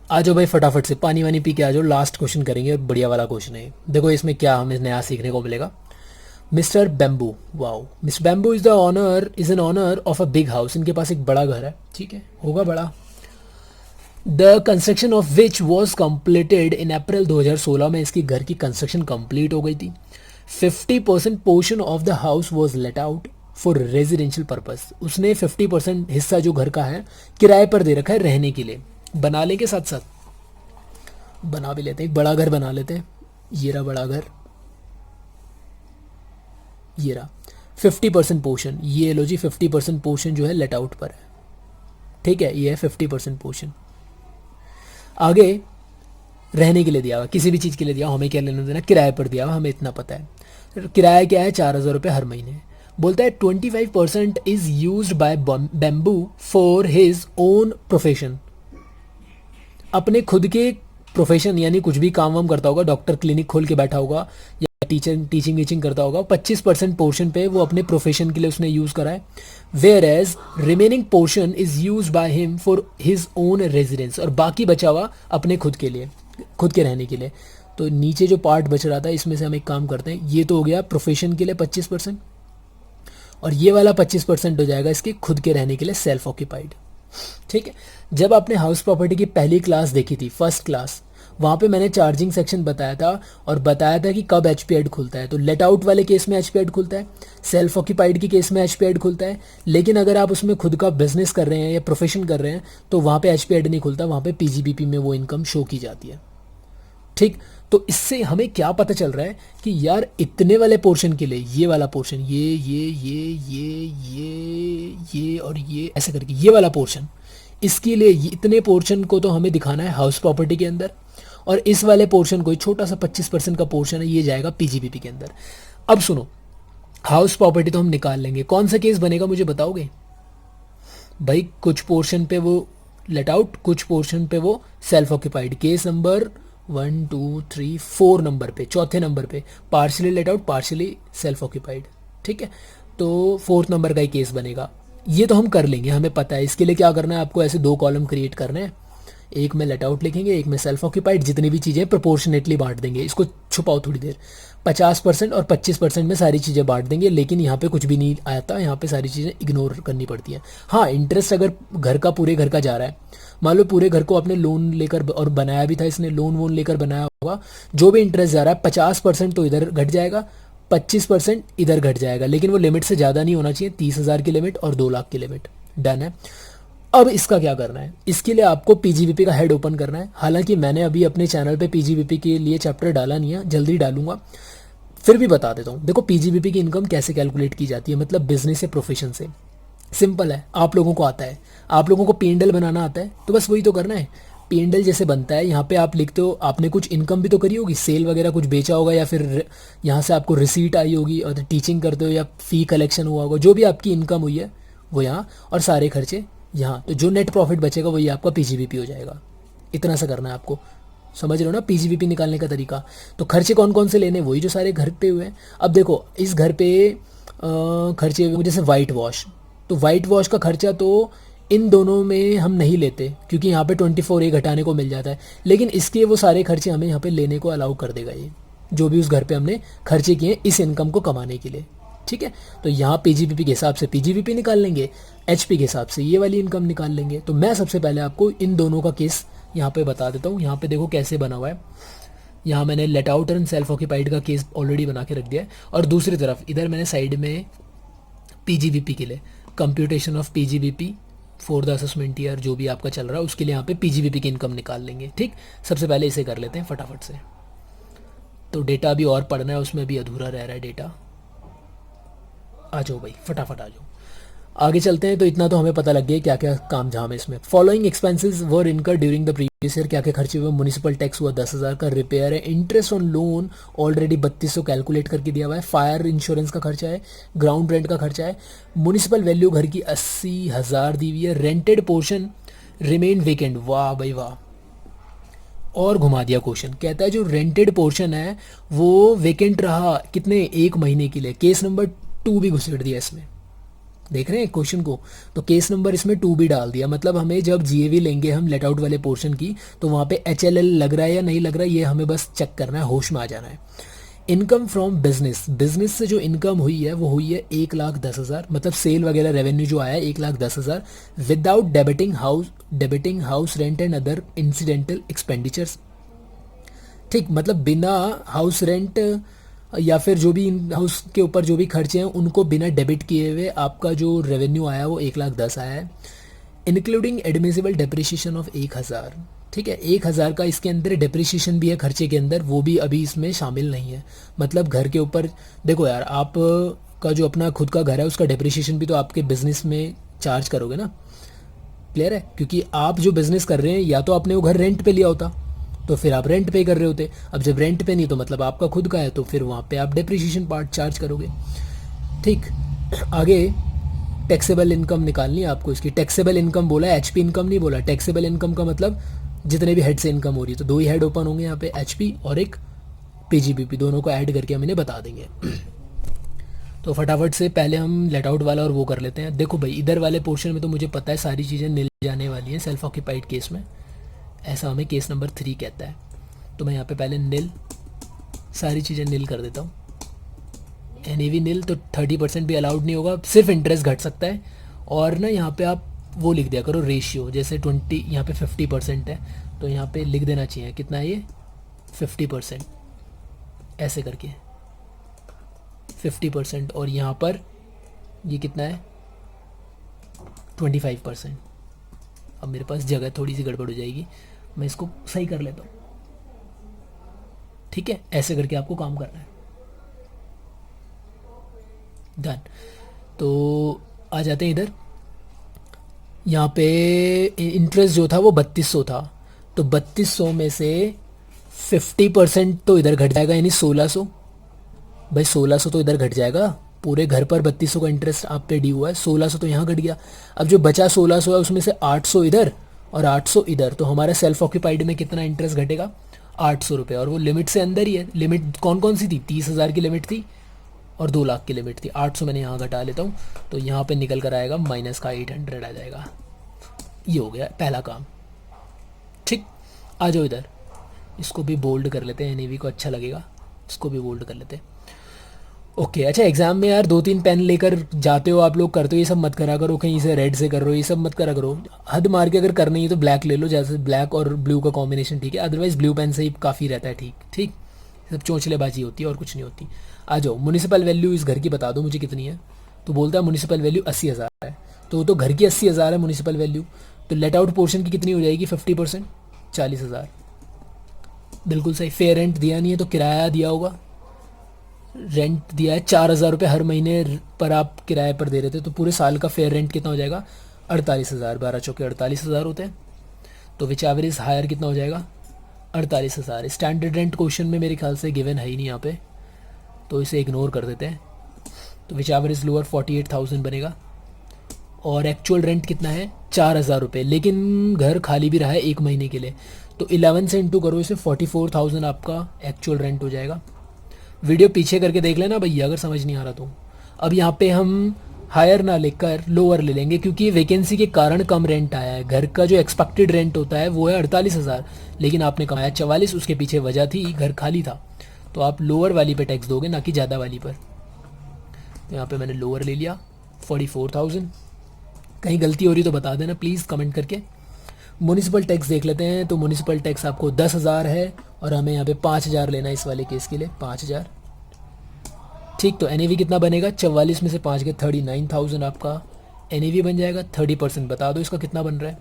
आ जाओ भाई फटाफट से, पानी वानी पी के आ जाओ, लास्ट क्वेश्चन करेंगे और बढ़िया वाला क्वेश्चन है। देखो इसमें क्या हमें नया सीखने को मिलेगा। Mister bamboo, wow, mister bamboo is an owner of a big house, इनके पास एक बड़ा घर है, ठीक है, होगा बड़ा। The construction of which was completed in April 2016 में इसकी घर की कंस्ट्रक्शन कंप्लीट हो गई थी। 50% portion of the house was let out for residential purpose, उसने 50% हिस्सा जो घर का है किराए पर दे रखा है रहने के लिए। बना लेंगे साथ साथ, बना भी लेते हैं, एक बड़ा घर बना लेते हैं, ये रहा बड़ा घर, ये रहा 50% पोर्शन, ये लो जी 50% पोर्शन जो है लेट आउट पर है, ठीक है, ये है 50% पोर्शन। आगे रहने के लिए दिया हुआ, किसी भी चीज़ के लिए दिया हुआ, हमें क्या लेना देना, किराए पर दिया हुआ, हमें इतना पता है। किराया क्या है, 4,000 रुपये हर महीने। बोलता है 25% is use bye bamboo for his own profession, अपने खुद के प्रोफेशन यानी कुछ भी काम वाम करता होगा, डॉक्टर क्लिनिक खोल के बैठा होगा या टीचिंग वीचिंग करता होगा, 25% पोर्शन पे वो अपने प्रोफेशन के लिए उसने यूज़ करा है। Whereas remaining portion is use by him for his own residence, और बाकी बचा हुआ अपने खुद के लिए, खुद के रहने के लिए। तो नीचे जो पार्ट बच रहा था इसमें से हम एक काम करते हैं, ये तो हो गया प्रोफेशन के लिए 25%, और ये वाला 25% हो जाएगा इसके खुद के रहने के लिए, सेल्फ ऑक्यूपाइड। ठीक है, जब आपने हाउस प्रॉपर्टी की पहली क्लास देखी थी, फर्स्ट क्लास, वहाँ पे मैंने चार्जिंग सेक्शन बताया था और बताया था कि कब एचपीएड खुलता है। तो लेट आउट वाले केस में एचपीएड खुलता है, सेल्फ ऑक्यूपाइड के केस में एचपीएड खुलता है, लेकिन अगर आप उसमें खुद का बिजनेस कर रहे हैं या प्रोफेशन कर रहे हैं तो वहाँ पे एचपीएड नहीं खुलता, वहाँ पे पीजीबीपी में वो इनकम शो की जाती है। ठीक, तो इससे हमें क्या पता चल रहा है कि यार इतने वाले पोर्शन के लिए ये वाला पोर्शन, ये और ये ऐसे करके ये वाला पोर्शन, इसके लिए इतने पोर्शन को तो हमें दिखाना है हाउस प्रॉपर्टी के अंदर, और इस वाले पोर्शन को छोटा सा 25% का पोर्शन है, ये जाएगा पीजीबीपी के अंदर। अब सुनो, हाउस प्रॉपर्टी तो हम निकाल लेंगे, कौन सा केस बनेगा मुझे बताओगे भाई? कुछ पोर्शन पे वो लेट आउट, कुछ पोर्शन पे वो self occupied. Case number 1 2 3 4 number पे, चौथे नंबर पे partially let out, partially self occupied. ठीक है, तो 4th नंबर का ही केस बनेगा। ये तो हम कर लेंगे, हमें पता है। इसके लिए क्या करना है, आपको ऐसे 2 कॉलम क्रिएट करने हैं, एक में लेट आउट लिखेंगे, एक में सेल्फ ऑक्यूपाइड, जितनी भी चीज़ें प्रोपोर्शनेटली बांट देंगे। इसको छुपाओ थोड़ी देर, 50% और 25% में सारी चीज़ें बांट देंगे, लेकिन यहाँ पे कुछ भी नहीं आता, यहाँ पे सारी चीज़ें इग्नोर करनी पड़ती हैं। हाँ, इंटरेस्ट अगर घर का पूरे घर का जा रहा है, मान लो पूरे घर को आपने लोन लेकर और बनाया भी था, इसने लोन वोन लेकर बनाया होगा, जो भी इंटरेस्ट जा रहा है 50% तो इधर घट जाएगा, 25% इधर घट जाएगा, लेकिन वो लिमिट से ज़्यादा नहीं होना चाहिए, 30,000 की लिमिट और 2 लाख की लिमिट। डन है। अब इसका क्या करना है, इसके लिए आपको पीजीबीपी का हेड ओपन करना है। हालांकि मैंने अभी अपने चैनल पे पीजीबीपी के लिए चैप्टर डाला नहीं है, जल्दी डालूंगा, फिर भी बता देता हूँ। देखो पीजीबीपी की इनकम कैसे कैलकुलेट की जाती है, मतलब बिजनेस या प्रोफेशन से। सिंपल है, आप लोगों को आता है, आप लोगों को P&L बनाना आता है, तो बस वही तो करना है। P&L जैसे बनता है, यहाँ पे आप लिखते हो, आपने कुछ इनकम भी तो करी होगी, सेल वगैरह कुछ बेचा होगा, या फिर यहाँ से आपको रिसीट आई होगी, और टीचिंग करते हो या फ़ी कलेक्शन हुआ होगा, जो भी आपकी इनकम हुई है वो यहाँ, और सारे खर्चे यहाँ। तो जो नेट प्रॉफिट बचेगा वही आपका PGBP हो जाएगा। इतना सा करना है आपको, समझ रहे हो ना PGBP निकालने का तरीका। तो खर्चे कौन कौन से लेने, वही जो सारे घर पे हुए हैं। अब देखो इस घर पे खर्चे जैसे वाइट वॉश, तो वाइट वॉश का खर्चा तो इन दोनों में हम नहीं लेते, क्योंकि यहाँ पे 24A घटाने को मिल जाता है, लेकिन इसके वो सारे खर्चे हमें यहाँ पे लेने को अलाउ कर देगा ये, जो भी उस घर पे हमने खर्चे किए इस इनकम को कमाने के लिए। ठीक है, तो यहाँ PGBP के हिसाब से PGBP निकाल लेंगे, HP के हिसाब से ये वाली इनकम निकाल लेंगे। तो मैं सबसे पहले आपको इन दोनों का केस यहाँ पे बता देता हूँ। यहाँ पे देखो कैसे बना हुआ है, यहाँ मैंने let out and self occupied का केस ऑलरेडी बना के रख दिया है, और दूसरी तरफ इधर मैंने साइड में PGBP के लिए computation of PGBP for the assessment year जो भी आपका चल रहा है उसके लिए यहाँ पे PGBP की इनकम निकाल लेंगे। ठीक, सबसे पहले इसे कर लेते हैं फटाफट से। तो डेटा अभी और पढ़ना है, उसमें भी अधूरा रह रहा है डेटा। आ जाओ भाई, फटाफट आ जाओ, आगे चलते हैं। तो इतना तो हमें पता लग गया क्या क्या काम झाम है इसमें। फॉलोइंग एक्सपेंसेस वर इनकर ड्यूरिंग द प्रीवियस ईयर, क्या क्या खर्चे हुए। म्यूनिसिपल टैक्स हुआ 10,000 का, रिपेयर है, interest on loan already 3200 calculate करके दिया हुआ है, फायर इंश्योरेंस का खर्चा है, ग्राउंड रेंट का खर्चा है, म्यूनिसिपल वैल्यू घर की 80,000 दी हुई है, रेंटेड पोर्शन रिमेन वेकेंट। वाह भाई वाह, और घुमा दिया क्वेश्चन। कहता है जो रेंटेड पोर्शन है वो वेकेंट रहा कितने, 1 महीने के लिए। केस नंबर 2 भी घुसेड़ दिया इसमें, देख रहे हैं क्वेश्चन को। तो केस नंबर इसमें 2 भी डाल दिया, मतलब हमें जब GAV लेंगे हम लेट आउट वाले पोर्शन की, तो वहाँ पे HLL लग रहा है या नहीं लग रहा है ये हमें बस चेक करना है, होश में आ जाना है। इनकम फ्रॉम बिजनेस, बिजनेस से जो इनकम हुई है वो हुई है 1,10,000, मतलब सेल वगैरह रेवेन्यू जो आया है 1,10,000, without debiting house rent and other incidental expenditures. ठीक, मतलब बिना हाउस रेंट या फिर जो भी इन हाउस के ऊपर जो भी खर्चे हैं उनको बिना डेबिट किए हुए आपका जो रेवेन्यू आया वो 1,10,000 आया है, इंक्लूडिंग एडमिसिबल डेप्रिसिएशन ऑफ 1,000। ठीक है, 1,000 का इसके अंदर डेप्रिसिएशन भी है खर्चे के अंदर, वो भी अभी इसमें शामिल नहीं है। मतलब घर के ऊपर देखो यार, आप का जो अपना खुद का घर है उसका डेप्रिसिएशन भी तो आपके बिजनेस में चार्ज करोगे ना, क्लियर है। क्योंकि आप जो बिजनेस कर रहे हैं या तो आपने वो घर रेंट पे लिया होता तो फिर आप रेंट पे कर रहे होते, अब जब रेंट पे नहीं तो मतलब आपका खुद का है, तो फिर वहाँ पे आप डेप्रिसिएशन पार्ट चार्ज करोगे। ठीक, आगे टैक्सेबल इनकम निकालनी है आपको। इसकी टैक्सेबल इनकम बोला है, HP इनकम नहीं बोला। टैक्सेबल इनकम का मतलब जितने भी हेड से इनकम हो रही है, तो 2 ही हेड ओपन होंगे यहाँ पे, HP और एक PGBP, दोनों को ऐड करके हम इन्हें बता देंगे। तो फटाफट से पहले हम लेट आउट वाला और वो कर लेते हैं। देखो भाई इधर वाले पोर्शन में तो मुझे पता है सारी चीज़ें निल जाने वाली हैं सेल्फ ऑक्यूपाइड केस में, ऐसा हमें केस नंबर 3 कहता है। तो मैं यहाँ पे पहले निल सारी चीज़ें निल कर देता हूँ, NAV निल, तो 30% भी अलाउड नहीं होगा, सिर्फ इंटरेस्ट घट सकता है। और ना यहाँ पे आप वो लिख दिया करो रेशियो, जैसे 20 यहाँ पे 50% है तो यहाँ पे लिख देना चाहिए कितना है ये 50%, ऐसे करके 50%, और यहाँ पर ये कितना है 25%। अब मेरे पास जगह थोड़ी सी गड़बड़ हो जाएगी, मैं इसको सही कर लेता हूँ। ठीक है, ऐसे करके आपको काम करना है, डन। तो आ जाते हैं इधर, यहाँ पे इंटरेस्ट जो था वो 3200 था, तो 3200 में से 50% तो इधर घट जाएगा, यानी 1600। भाई 1600 तो इधर घट जाएगा, पूरे घर पर 3200 का इंटरेस्ट आप पे ड्यू हुआ है, 1600 तो यहाँ घट गया। अब जो बचा 1600 है उसमें से 800 इधर और 800 इधर, तो हमारा सेल्फ ऑक्यूपाइड में कितना इंटरेस्ट घटेगा 800 रुपये, और वो लिमिट से अंदर ही है। लिमिट कौन कौन सी थी, 30,000 की लिमिट थी और 2 लाख की लिमिट थी। 800 मैंने यहाँ घटा लेता हूँ, तो यहाँ पे निकल कर आएगा माइनस का 800 आ जाएगा। ये हो गया पहला काम। ठीक, आ जाओ इधर, इसको भी बोल्ड कर लेते हैं, NAV को अच्छा लगेगा, इसको भी बोल्ड कर लेते हैं। ओके अच्छा, एग्जाम में यार 2-3 पेन लेकर जाते हो आप लोग, करते हो, ये सब मत करा करो, कहीं से रेड से कर रहे हो, ये सब मत करा करो। हद मार के अगर करनी है तो ब्लैक ले लो, जैसे ब्लैक और ब्लू का कॉम्बिनेशन ठीक है, अदरवाइज ब्लू पेन से ही काफ़ी रहता है। ठीक ठीक, सब चोंचलेबाजी होती है और कुछ नहीं होती। आ जाओ, म्यूनिसिपल वैल्यू इस घर की बता दो मुझे कितनी है। तो बोलता है म्यूनिसिपल वैल्यू 80,000 है, तो वो तो घर की 80,000 है म्यूनिसिपल वैल्यू, तो लेट आउट पोर्शन की कितनी हो जाएगी 50%, 40,000। बिल्कुल सही। फेयर रेंट दिया नहीं है तो किराया दिया होगा, रेंट दिया है 4,000 रुपये हर महीने पर आप किराए पर दे रहे थे, तो पूरे साल का फेयर रेंट कितना हो जाएगा? 48,000, 12 चौके 48,000 होते हैं। तो विच एवर इज़ हायर कितना हो जाएगा? 48,000। स्टैंडर्ड रेंट क्वेश्चन में मेरे ख्याल से गिवन है ही नहीं यहाँ पे, तो इसे इग्नोर कर देते हैं। तो विच एवर इज़ लोअर 48,000 बनेगा। और एक्चुअल रेंट कितना है? 4,000 रुपये, लेकिन घर खाली भी रहा है 1 महीने के लिए, तो 11 से इंटू करो इसे, 44,000 आपका एक्चुअल रेंट हो जाएगा। वीडियो पीछे करके देख लेना भैया अगर समझ नहीं आ रहा तो। अब यहाँ पे हम हायर ना लेकर लोअर ले लेंगे, क्योंकि वैकेंसी के कारण कम रेंट आया है। घर का जो एक्सपेक्टेड रेंट होता है वो है 48,000, लेकिन आपने कमाया 44, उसके पीछे वजह थी घर खाली था, तो आप लोअर वाली पे टैक्स दोगे, ना कि ज़्यादा वाली पर। तो यहाँ पे मैंने लोअर ले लिया 44,000। कहीं गलती हो रही तो बता देना प्लीज़ कमेंट करके। म्यूनिसिपल टैक्स देख लेते हैं, तो म्यूनिसिपल टैक्स आपको 10,000 है और हमें यहाँ पे 5,000 लेना है इस वाले केस के लिए, 5,000। ठीक, तो एन कितना बनेगा? 44 में से 5 के 39,000 आपका एन बन जाएगा। 30% बता दो इसका कितना बन रहा है?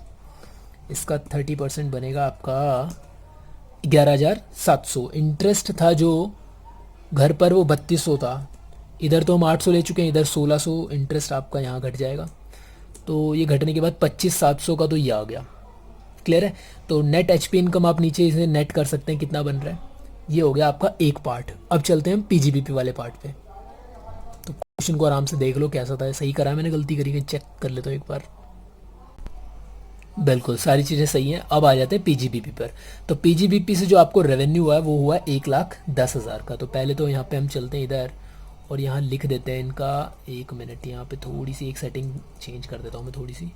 इसका 30% बनेगा आपका 11,700। इंटरेस्ट था जो घर पर वो 3200 था, इधर तो हम 800 ले चुके हैं, इधर 1600 इंटरेस्ट आपका यहाँ घट जाएगा। तो ये घटने के बाद 25,700 का तो ये आ गया। क्लियर है? तो नेट एचपी इनकम आप नीचे इसे नेट कर सकते हैं कितना बन रहा है। ये हो गया आपका एक पार्ट। अब चलते हैं हम पीजीबीपी वाले पार्ट पे। तो क्वेश्चन को आराम से देख लो कैसा था, सही करा है मैंने, गलती करी, चेक कर लेता हूँ एक बार। बिल्कुल सारी चीज़ें सही हैं। अब आ जाते हैं पीजीबीपी पर। तो पीजीबीपी से जो आपको रेवेन्यू हुआ है वो हुआ 1,10,000 का। तो पहले तो यहाँ पे हम चलते हैं इधर और यहाँ लिख देते हैं इनका। 1 मिनट, यहाँ पे थोड़ी सी एक सेटिंग चेंज कर देता हूँ मैं, थोड़ी सी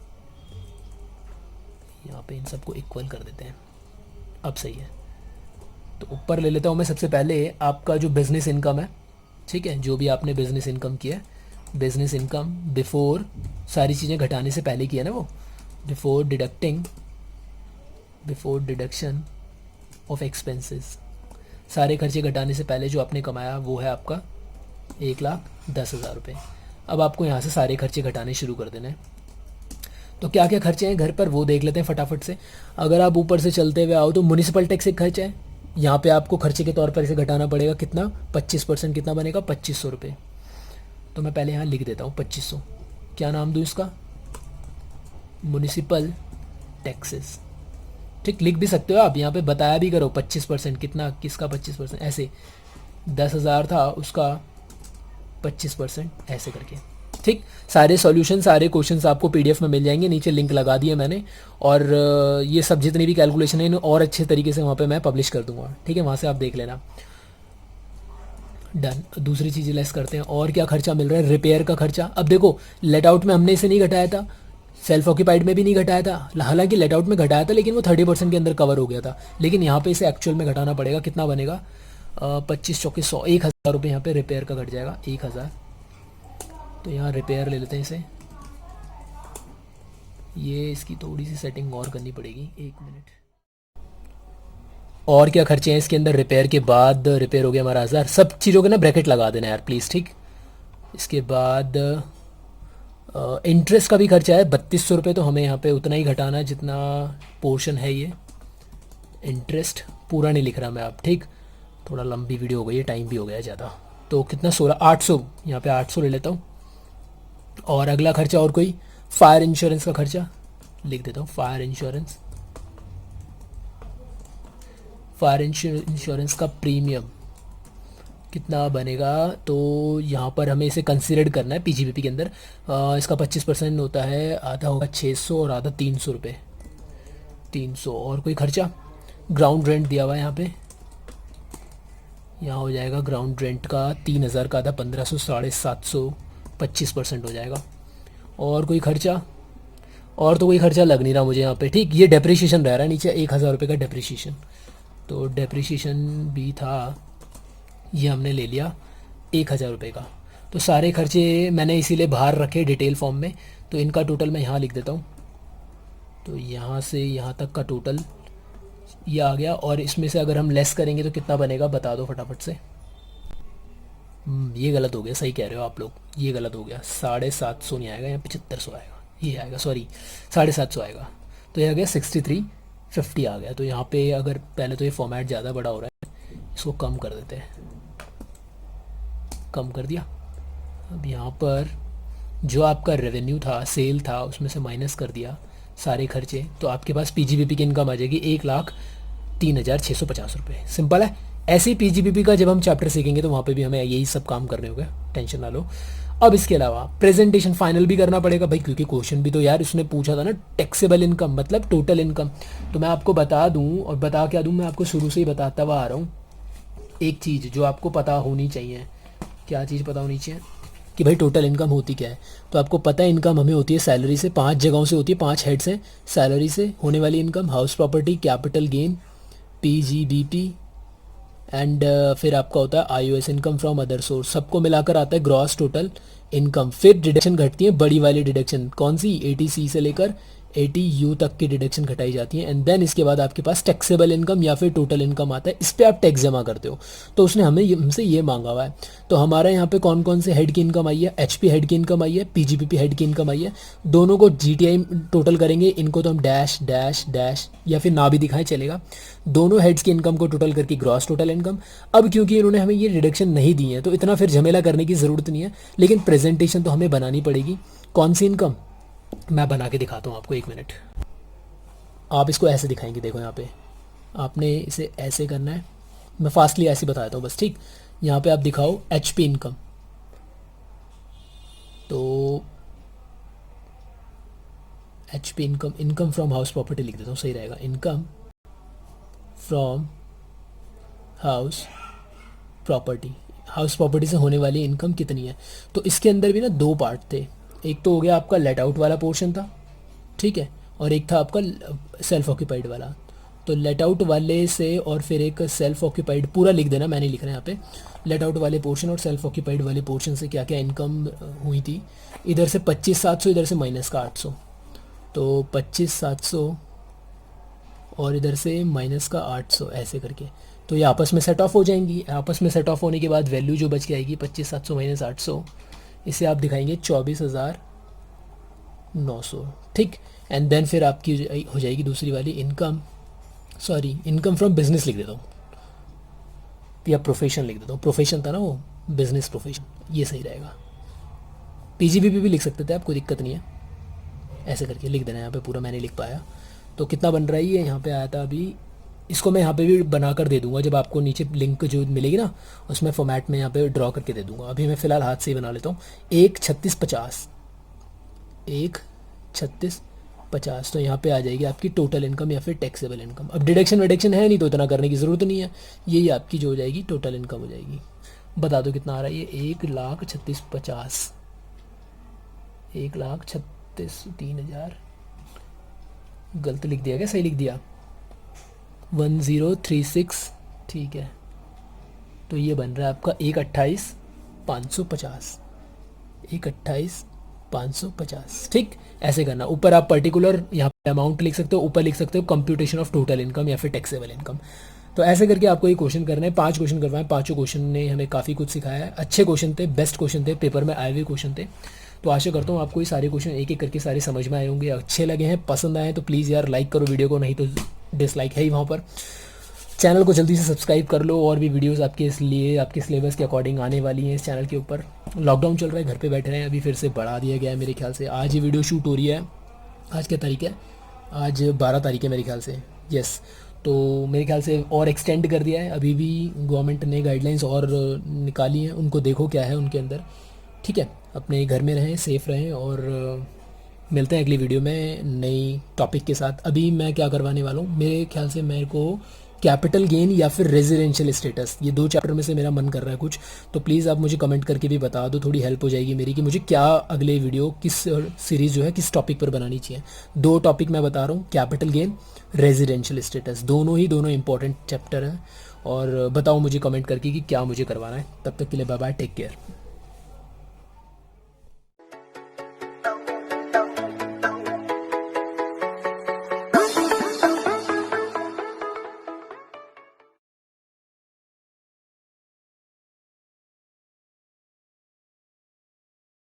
यहाँ पे इन सबको इक्वल कर देते हैं। अब सही है। तो ऊपर ले लेता हूँ मैं सबसे पहले आपका जो बिज़नेस इनकम है। ठीक है, जो भी आपने बिज़नेस इनकम किया, बिज़नेस इनकम बिफोर सारी चीज़ें घटाने से पहले किया ना वो, बिफोर डिडक्शन ऑफ एक्सपेंसेस, सारे खर्चे घटाने से पहले जो आपने कमाया वो है आपका 1,10,000 रुपये। अब आपको यहाँ से सारे खर्चे घटाने शुरू कर देने हैं। तो क्या क्या खर्चे हैं घर पर वो देख लेते हैं फटाफट से। अगर आप ऊपर से चलते हुए आओ तो म्यूनिसिपल टैक्स एक खर्चा है, यहाँ पे आपको खर्चे के तौर पर इसे घटाना पड़ेगा। कितना? 25%। कितना बनेगा? 2,500 रुपये। तो मैं पहले यहाँ लिख देता हूँ 2,500। क्या नाम दूँ इसका? Municipal taxes. ठीक, लिख भी सकते हो आप, यहाँ पे बताया भी करो 25%। कितना? किसका 25%? ऐसे 10,000 था उसका 25%, ऐसे करके। ठीक, सारे सॉल्यूशन, सारे क्वेश्चंस आपको पीडीएफ में मिल जाएंगे, नीचे लिंक लगा दिया मैंने। और ये सब जितनी भी कैलकुलेशन है इन्हें और अच्छे तरीके से वहाँ पे मैं पब्लिश कर दूंगा। ठीक है, वहाँ से आप देख लेना। डन। दूसरी चीज़ लेस करते हैं, और क्या खर्चा मिल रहा है? रिपेयर का खर्चा। अब देखो लेट आउट में हमने इसे नहीं घटाया था, सेल्फ ऑक्यूपाइड में भी नहीं घटाया था, हालांकि लेट आउट में घटाया था लेकिन वो 30% के अंदर कवर हो गया था। लेकिन यहाँ पे इसे एक्चुअल में घटाना पड़ेगा। कितना बनेगा? 25 चौके 100, 1,000 रुपये यहाँ पे रिपेयर का घट जाएगा, 1,000। तो यहाँ रिपेयर ले लेते हैं इसे। ये इसकी थोड़ी सी सेटिंग और करनी पड़ेगी, 1 मिनट। और क्या खर्चे हैं इसके अंदर? रिपेयर के बाद रिपेयर हो गया हमारा 1,000। सब चीज़ों के ना ब्रैकेट लगा देना यार प्लीज़। ठीक, इसके बाद इंटरेस्ट का भी खर्चा है 3,200 रुपये। तो हमें यहाँ पे उतना ही घटाना है जितना पोर्शन है ये। इंटरेस्ट पूरा नहीं लिख रहा मैं आप, ठीक, थोड़ा लंबी वीडियो हो गई है, टाइम भी हो गया ज़्यादा। तो कितना? 800। यहाँ पे 800 ले लेता हूँ। और अगला खर्चा और कोई? फायर इंश्योरेंस का खर्चा लिख देता हूँ। फायर इंश्योरेंस का प्रीमियम कितना बनेगा? तो यहाँ पर हमें इसे कंसिडर करना है पीजीबीपी के अंदर। इसका 25% होता है, आधा होगा 600 और आधा 300 रुपये। 300। और कोई खर्चा? ग्राउंड रेंट दिया हुआ है यहाँ पे, यहाँ हो जाएगा ग्राउंड रेंट का 3,000 का आधा 1,500, 750, 25% हो जाएगा। और कोई खर्चा? और तो कोई खर्चा लग नहीं रहा मुझे यहाँ पे। ठीक, ये डेप्रिसिएशन रह रहा है नीचे, 1,000 रुपये का डेप्रिसिएशन। तो डेप्रिसिएशन भी था, ये हमने ले लिया 1,000 रुपये का। तो सारे खर्चे मैंने इसीलिए बाहर रखे डिटेल फॉर्म में। तो इनका टोटल मैं यहाँ लिख देता हूँ। तो यहाँ से यहाँ तक का टोटल ये आ गया। और इसमें से अगर हम लेस करेंगे तो कितना बनेगा बता दो फटाफट से। ये गलत हो गया, सही कह रहे हो आप लोग, ये गलत हो गया। 750 नहीं आएगा, यहाँ 7500 आएगा, ये आएगा, सॉरी 750 आएगा। तो ये आ गया 6350 आ गया। तो यहाँ पे अगर पहले तो ये फॉर्मेट ज़्यादा बड़ा हो रहा है, इसको कम कर देते हैं। कम कर दिया। अब यहाँ पर जो आपका रेवेन्यू था, सेल था, उसमें से माइनस कर दिया सारे खर्चे, तो आपके पास पीजीबीपी की इनकम आ जाएगी 1,03,650 रुपये। सिंपल है। ऐसे ही पीजीबीपी का जब हम चैप्टर सीखेंगे तो वहाँ पे भी हमें यही सब काम करने होंगे, टेंशन ना लो। अब इसके अलावा प्रेजेंटेशन फाइनल भी करना पड़ेगा भाई, क्योंकि क्वेश्चन भी तो यार उसने पूछा था ना, टैक्सेबल इनकम मतलब टोटल इनकम। तो मैं आपको बता दूं, और बता क्या दूं, मैं आपको शुरू से ही बताता हुआ आ रहा हूँ एक चीज़ जो आपको पता होनी चाहिए। क्या चीज़ पता होनी चाहिए? कि भाई टोटल इनकम होती क्या है। तो आपको पता है इनकम हमें होती है सैलरी से, 5 जगहों से होती है, 5 हेड से। सैलरी से होने वाली income, house property, capital gain, PGBP, and फिर आपका होता है iOS, income from other source. सबको मिलाकर आता है ग्रॉस टोटल इनकम। फिर डिडक्शन घटती है, बड़ी वाली डिडक्शन कौन सी, 80C से लेकर 80U तक की डिडक्शन घटाई जाती है। एंड देन इसके बाद आपके पास टैक्सेबल इनकम या फिर टोटल इनकम आता है, इस पर आप टैक्स जमा करते हो। तो उसने हमसे ये मांगा हुआ है। तो हमारा यहाँ पे कौन कौन से हेड की इनकम आई है, एचपी हेड की इनकम आई है, पीजीपीपी हेड की इनकम आई है। दोनों को जीटीआई टोटल करेंगे, इनको तो हम डैश डैश डैश या फिर ना भी दिखाएं चलेगा। दोनों हेड्स की इनकम को टोटल करके ग्रॉस टोटल इनकम। अब क्योंकि इन्होंने हमें ये डिडक्शन नहीं दी है तो इतना फिर झमेला करने की ज़रूरत नहीं है, लेकिन प्रेजेंटेशन तो हमें बनानी पड़ेगी। कौन सी इनकम, मैं बना के दिखाता हूँ आपको, 1 मिनट। आप इसको ऐसे दिखाएंगे, देखो यहाँ पे आपने इसे ऐसे करना है, मैं फास्टली ऐसे बताता हूँ बस, ठीक। यहाँ पे आप दिखाओ एचपी इनकम, तो HP income, income from house property लिख देता हूँ, सही रहेगा। Income from house property, house property से होने वाली इनकम कितनी है। तो इसके अंदर भी ना 2 पार्ट थे। एक तो हो गया आपका लेट आउट वाला पोर्शन था, ठीक है, और एक था आपका सेल्फ ऑक्यूपाइड वाला। तो लेट आउट वाले से और फिर एक सेल्फ ऑक्यूपाइड, पूरा लिख देना, मैंने लिख रहा है यहाँ पे। लेट आउट वाले पोर्शन और सेल्फ ऑक्यूपाइड वाले पोर्शन से क्या क्या इनकम हुई थी। इधर से 25,700, इधर से माइनस का 800, तो 25,700 और इधर से माइनस का 800 ऐसे करके। तो ये आपस में सेट ऑफ हो जाएंगी। आपस में सेट ऑफ होने के बाद वैल्यू जो बच के आएगी 25,700 माइनस 800, इसे आप दिखाएंगे 24,900, ठीक। एंड देन फिर आपकी हो जाएगी दूसरी वाली income, sorry income from business लिख देता हूँ या प्रोफेशन लिख देता हूँ, प्रोफेशन था ना वो, बिजनेस प्रोफेशन, ये सही रहेगा। पीजीबीपी भी लिख सकते थे आप, कोई दिक्कत नहीं है, ऐसे करके लिख देना। यहाँ पे पूरा मैंने लिख पाया। तो कितना बन रहा है ये, यहाँ पे आया था अभी, इसको मैं यहाँ पे भी बना कर दे दूंगा, जब आपको नीचे लिंक जो मिलेगी ना उसमें फॉर्मेट में यहाँ पे ड्रॉ करके दे दूंगा। अभी मैं फ़िलहाल हाथ से ही बना लेता हूँ। 1,36,50, 1,36,50, तो यहाँ पे आ जाएगी आपकी टोटल इनकम या फिर टैक्सेबल इनकम। अब डिडक्शन विडक्शन है नहीं तो इतना करने की ज़रूरत नहीं है, यही आपकी जो हो जाएगी टोटल इनकम हो जाएगी। बता दो कितना आ रहा है ये, 1,36,50, 1,36,03,000, गलत लिख दिया क्या, सही लिख दिया, 1036, ठीक है। तो ये बन रहा है आपका 1,28,550, 1,28,550, ठीक। ऐसे करना। ऊपर आप पर्टिकुलर यहाँ पे अमाउंट लिख सकते हो, ऊपर लिख सकते हो कंप्यूटेशन ऑफ टोटल इनकम या फिर टैक्सेबल इनकम। तो ऐसे करके आपको ये क्वेश्चन करना है। 5 क्वेश्चन करवाए, 5 क्वेश्चन ने हमें काफ़ी कुछ सिखाया है। अच्छे क्वेश्चन थे, बेस्ट क्वेश्चन थे, पेपर में आए हुए क्वेश्चन थे। तो आशा करता हूँ आपको ये सारे क्वेश्चन एक एक करके सारे समझ में आए होंगे, अच्छे लगे हैं, पसंद आए तो प्लीज़ यार लाइक करो वीडियो को, नहीं तो डिसलाइक है ही वहाँ पर। चैनल को जल्दी से सब्सक्राइब कर लो, और भी वीडियोस आपके इसलिए आपके सिलेबस के अकॉर्डिंग आने वाली हैं इस चैनल के ऊपर। लॉकडाउन चल रहा है, घर पे बैठे रहे हैं, अभी फिर से बढ़ा दिया गया है मेरे ख्याल से। आज ये वीडियो शूट हो रही है, आज क्या तारीख है, आज 12 तारीख है मेरे ख्याल से, यस। तो मेरे ख्याल से और एक्सटेंड कर दिया है, अभी भी गवर्नमेंट ने गाइडलाइंस और निकाली हैं, उनको देखो क्या है उनके अंदर, ठीक है। अपने घर में रहें, सेफ़ रहें, और मिलते हैं अगली वीडियो में नई टॉपिक के साथ। अभी मैं क्या करवाने वाला हूँ, मेरे ख्याल से मेरे को कैपिटल गेन या फिर रेजिडेंशियल स्टेटस, ये 2 चैप्टर में से मेरा मन कर रहा है कुछ। तो प्लीज़ आप मुझे कमेंट करके भी बता दो, थोड़ी हेल्प हो जाएगी मेरी, कि मुझे क्या अगले वीडियो किस सीरीज़ जो है किस टॉपिक पर बनानी चाहिए। 2 टॉपिक मैं बता रहा हूँ, कैपिटल गेन, रेजिडेंशियल स्टेटस, दोनों इंपॉर्टेंट चैप्टर हैं। और बताओ मुझे कमेंट करके कि क्या मुझे करवाना है। तब तक के लिए बाय बाय, टेक केयर।